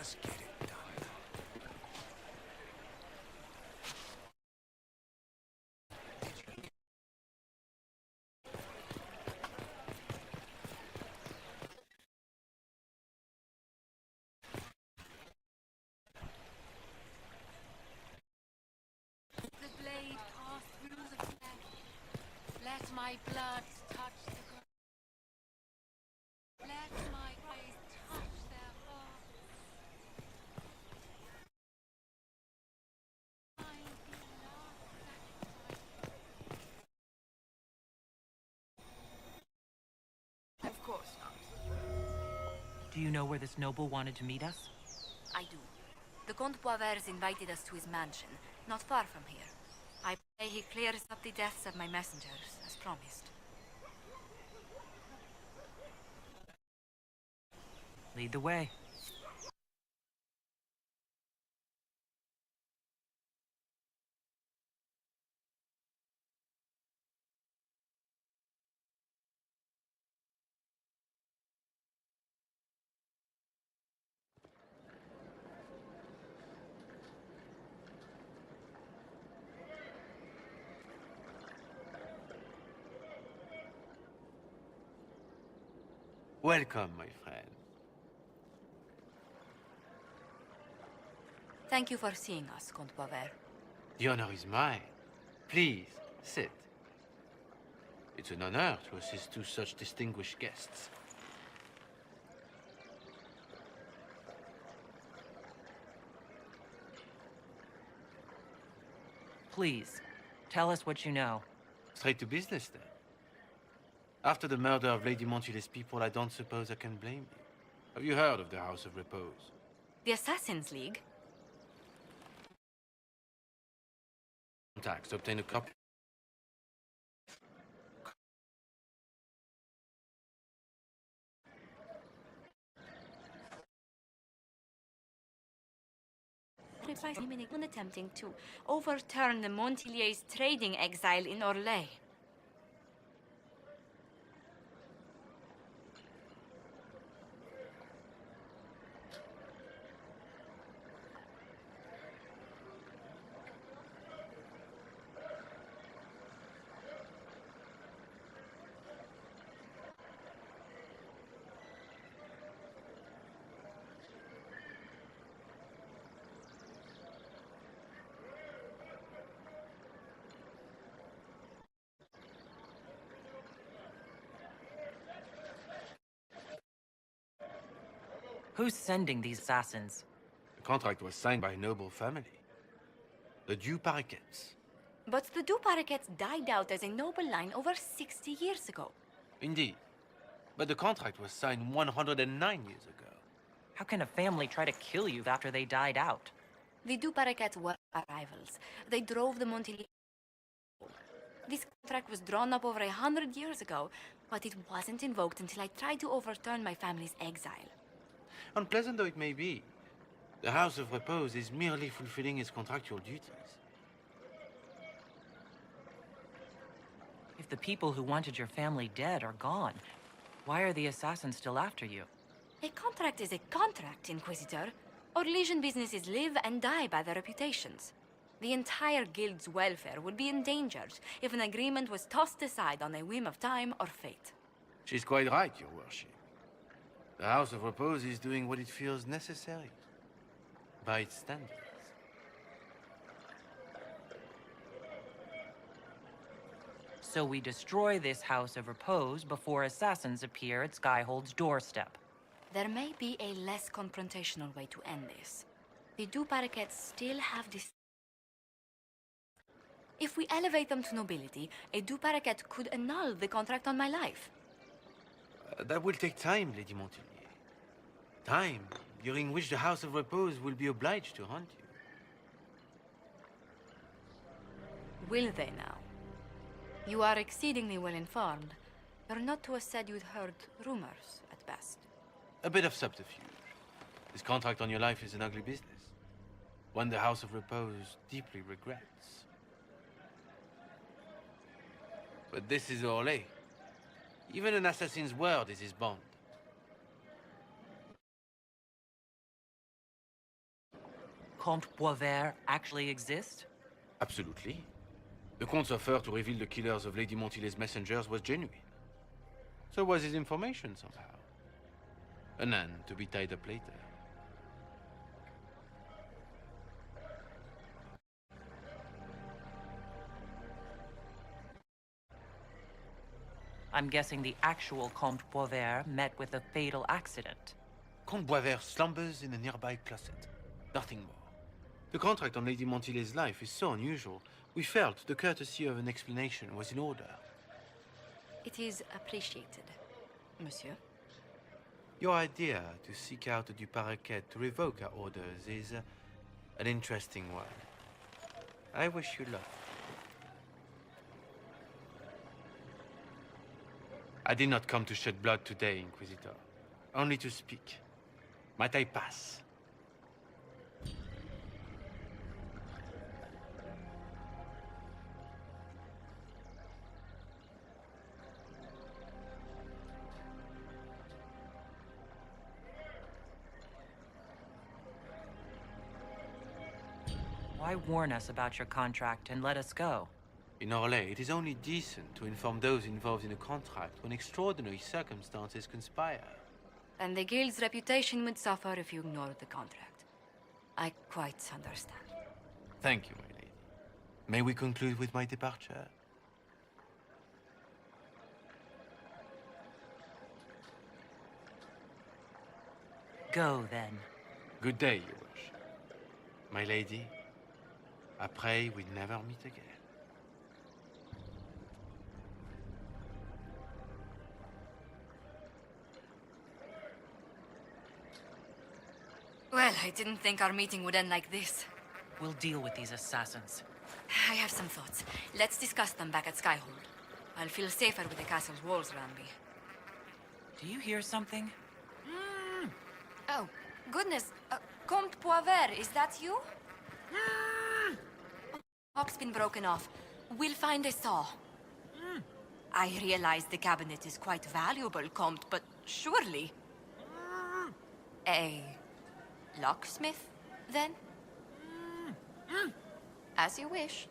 Let's get it done. The blade passed through the flesh. Let my blood touch the ground. Let my rays touch their hearts. Mine be last sacrifice. Of course not. Do you know where this noble wanted to meet us? I do. The Comte Boisvert invited us to his mansion, not far from here. I pray he clears up the deaths of my messengers, as promised. Lead the way. Welcome, my friend. Thank you for seeing us, Comte Boisvert. The honor is mine. Please, sit. It's an honor to assist two such distinguished guests. Please, tell us what you know. Straight to business, then. After the murder of Lady Montule's people, I don't suppose I can blame you. Have you heard of the House of Repose? The Assassin's League? Contacts, obtain a copy. When attempting to overturn the Montiliers' trading exile in Orlais. Who's sending these assassins? The contract was signed by a noble family. The Du Paraquets. But the Du Paraquets died out as a noble line over 60 years ago. Indeed. But the contract was signed 109 years ago. How can a family try to kill you after they died out? The Du Paraquets were our rivals. They drove the Montiliers. This contract was drawn up over 100 years ago, but it wasn't invoked until I tried to overturn my family's exile. Unpleasant though it may be, the House of Repose is merely fulfilling its contractual duties. If the people who wanted your family dead are gone, why are the assassins still after you? A contract is a contract, Inquisitor. Orlesian businesses live and die by their reputations. The entire guild's welfare would be endangered if an agreement was tossed aside on a whim of time or fate. She's quite right, Your Worship. The House of Repose is doing what it feels necessary, by its standards. So we destroy this House of Repose before assassins appear at Skyhold's doorstep. There may be a less confrontational way to end this. The Du Paraquets still have this. If we elevate them to nobility, a Du Paraquet could annul the contract on my life. That will take time, Lady Montilier. Time during which the House of Repose will be obliged to hunt you. Will they now? You are exceedingly well informed. You're not to have said you'd heard rumors, at best. A bit of subterfuge. This contract on your life is an ugly business. One the House of Repose deeply regrets. But this is Orlais. Even an assassin's word is his bond. Comte Boisvert actually exist? Absolutely. The Comte's offer to reveal the killers of Lady Montile's messengers was genuine. So was his information somehow. An end to be tied up later. I'm guessing the actual Comte Boisvert met with a fatal accident. Comte Boisvert slumbers in a nearby closet. Nothing more. The contract on Lady Montile's life is so unusual, we felt the courtesy of an explanation was in order. It is appreciated, monsieur. Your idea to seek out the Duparequet to revoke our orders is an interesting one. I wish you luck. I did not come to shed blood today, Inquisitor. Only to speak. Might I pass? Why warn us about your contract and let us go? In Orlais, it is only decent to inform those involved in a contract when extraordinary circumstances conspire. And the guild's reputation would suffer if you ignored the contract. I quite understand. Thank you, my lady. May we conclude with my departure? Go, then. Good day, Your Worship. My lady, I pray we never meet again. Well, I didn't think our meeting would end like this. We'll deal with these assassins. I have some thoughts. Let's discuss them back at Skyhold. I'll feel safer with the castle's walls around me. Do you hear something? Oh, goodness. Comte Boisvert, is that you? Lock's been broken off. We'll find a saw. I realize the cabinet is quite valuable, Comte, but surely... A locksmith, then? As you wish.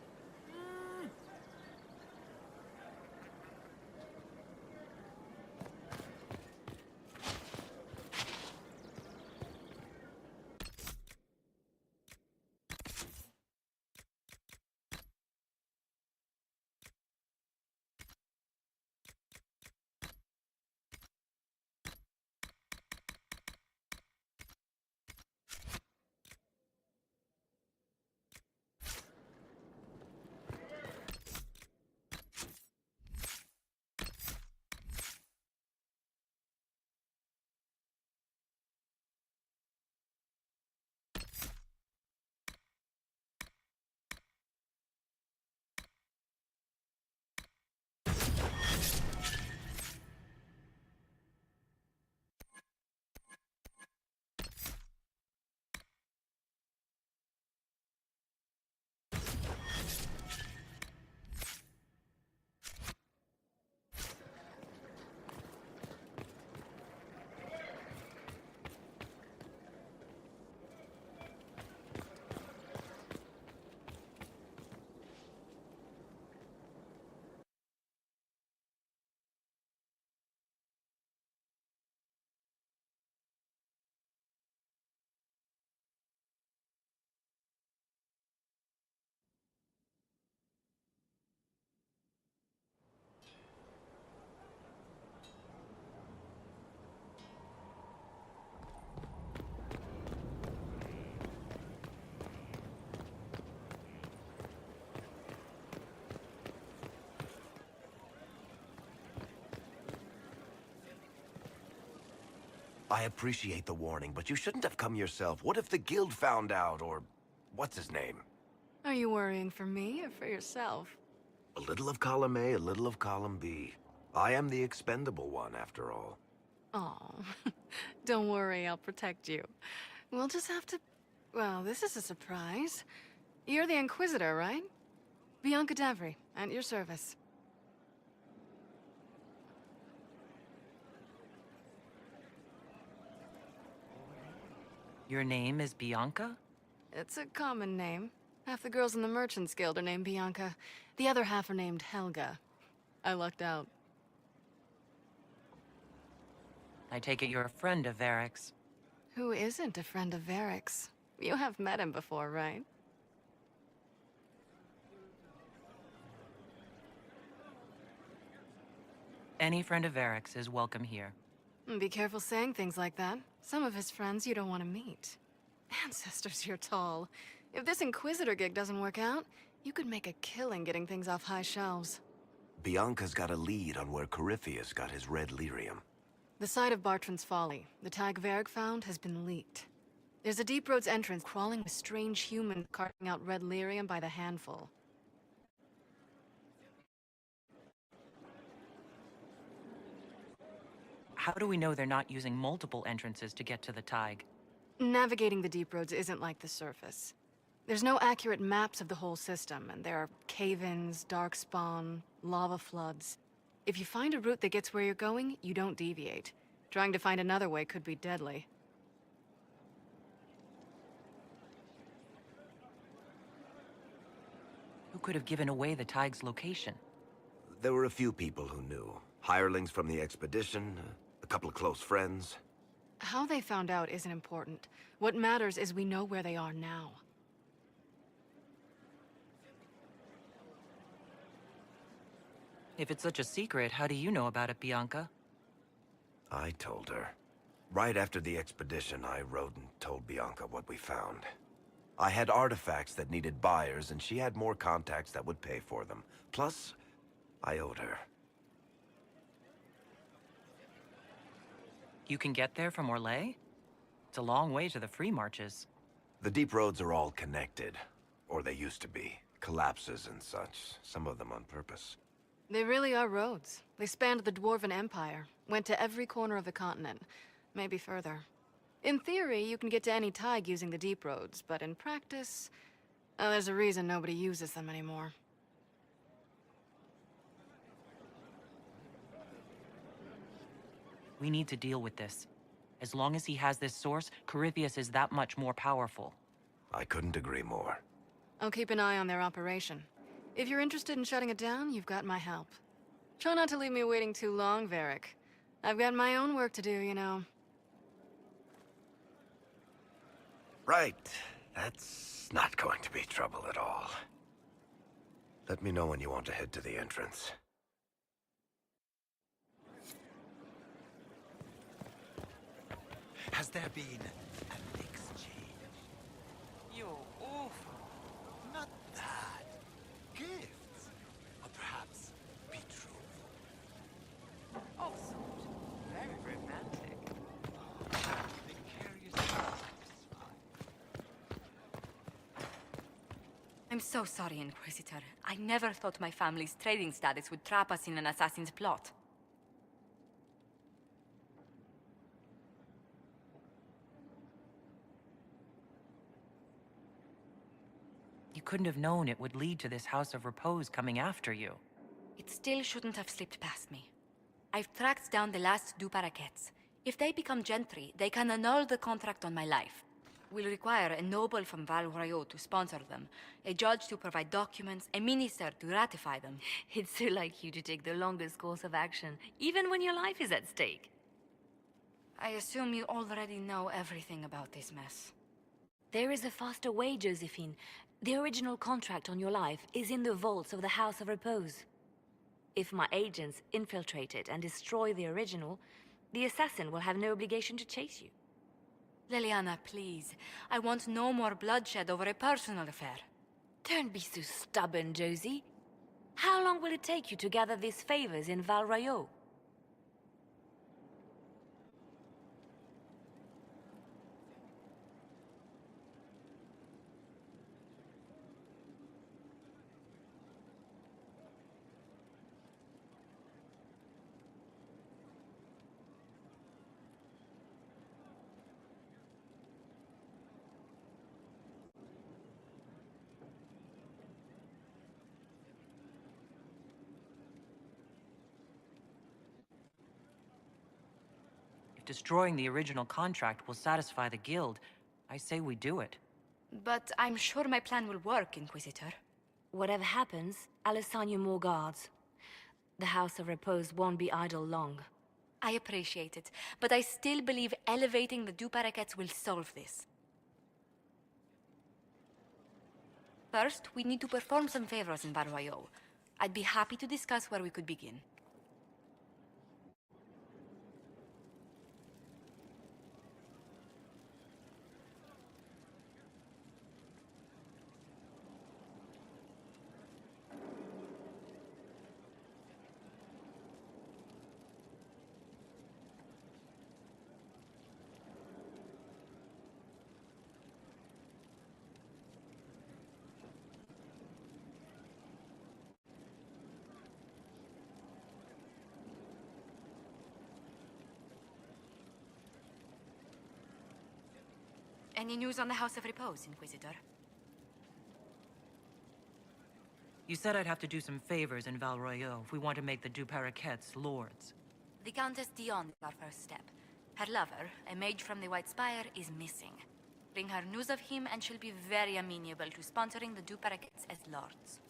I appreciate the warning, but you shouldn't have come yourself. What if the guild found out, or what's his name? Are you worrying for me or for yourself? A little of column A, a little of column B. I am the expendable one, after all. Oh, don't worry, I'll protect you. We'll just have to... Well, this is a surprise. You're the Inquisitor, right? Bianca Davry, at your service. Your name is Bianca? It's a common name. Half the girls in the Merchants Guild are named Bianca. The other half are named Helga. I lucked out. I take it you're a friend of Varric's. Who isn't a friend of Varric's? You have met him before, right? Any friend of Varric's is welcome here. Be careful saying things like that. Some of his friends you don't want to meet. Ancestors, you're tall. If this Inquisitor gig doesn't work out, you could make a killing getting things off high shelves. Bianca's got a lead on where Corypheus got his red lyrium. The site of Bartran's Folly, the tag Varric found, has been leaked. There's a Deep Roads entrance crawling with strange humans carting out red lyrium by the handful. How do we know they're not using multiple entrances to get to the Tig? Navigating the Deep Roads isn't like the surface. There's no accurate maps of the whole system, and there are cave-ins, darkspawn, lava floods. If you find a route that gets where you're going, you don't deviate. Trying to find another way could be deadly. Who could have given away the Tig's location? There were a few people who knew. Hirelings from the expedition, a couple of close friends. How they found out isn't important. What matters is we know where they are now. If it's such a secret, how do you know about it, Bianca? I told her. Right after the expedition, I wrote and told Bianca what we found. I had artifacts that needed buyers, and she had more contacts that would pay for them. Plus, I owed her. You can get there from Orlais? It's a long way to the free marches. The deep roads are all connected. Or they used to be. Collapses and such. Some of them on purpose. They really are roads. They spanned the Dwarven Empire, went to every corner of the continent, maybe further. In theory, you can get to any Tig using the deep roads, but in practice, there's a reason nobody uses them anymore. We need to deal with this. As long as he has this source, Corypheus is that much more powerful. I couldn't agree more. I'll keep an eye on their operation. If you're interested in shutting it down, you've got my help. Try not to leave me waiting too long, Varric. I've got my own work to do, you know. Right. That's not going to be trouble at all. Let me know when you want to head to the entrance. Has there been an exchange? You're awful. Not that. Gifts. Or perhaps betrothal. Of sort. Very romantic. I'm so sorry, Inquisitor. I never thought my family's trading status would trap us in an assassin's plot. You couldn't have known it would lead to this House of Repose coming after you. It still shouldn't have slipped past me. I've tracked down the last two parakeets. If they become gentry, they can annul the contract on my life. We'll require a noble from Val Royaux to sponsor them, a judge to provide documents, a minister to ratify them. It's so like you to take the longest course of action, even when your life is at stake. I assume you already know everything about this mess. There is a faster way, Josephine. The original contract on your life is in the vaults of the House of Repose. If my agents infiltrate it and destroy the original, the assassin will have no obligation to chase you. Leliana, please. I want no more bloodshed over a personal affair. Don't be so stubborn, Josie. How long will it take you to gather these favors in Val Royaux? If destroying the original contract will satisfy the Guild, I say we do it. But I'm sure my plan will work, Inquisitor. Whatever happens, I'll assign you more guards. The House of Repose won't be idle long. I appreciate it, but I still believe elevating the Duparakets will solve this. First, we need to perform some favors in Barroyo. I'd be happy to discuss where we could begin. Any news on the House of Repose, Inquisitor? You said I'd have to do some favors in Val Royeaux if we want to make the Duparakets lords. The Countess Dion is our first step. Her lover, a mage from the White Spire, is missing. Bring her news of him and she'll be very amenable to sponsoring the Duparakets as lords.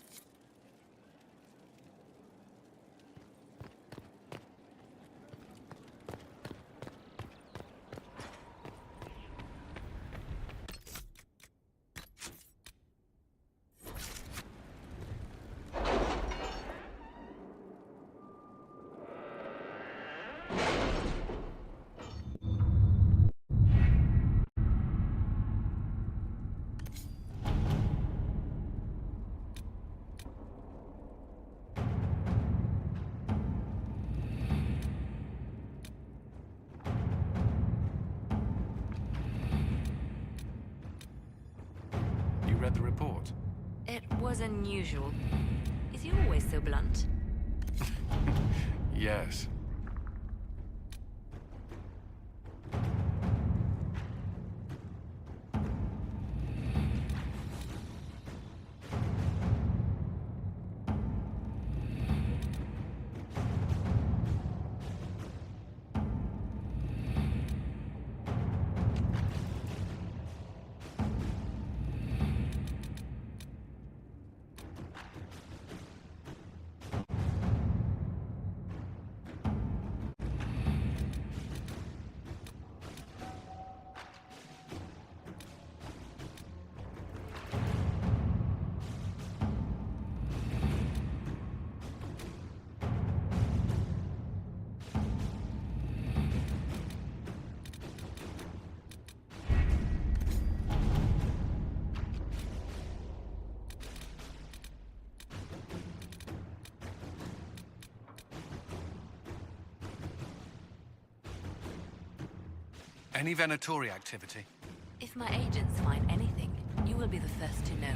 Read the report? It was unusual. Is he always so blunt? Yes. Any Venatori activity? If my agents find anything, you will be the first to know.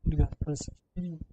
Obrigado por assistir.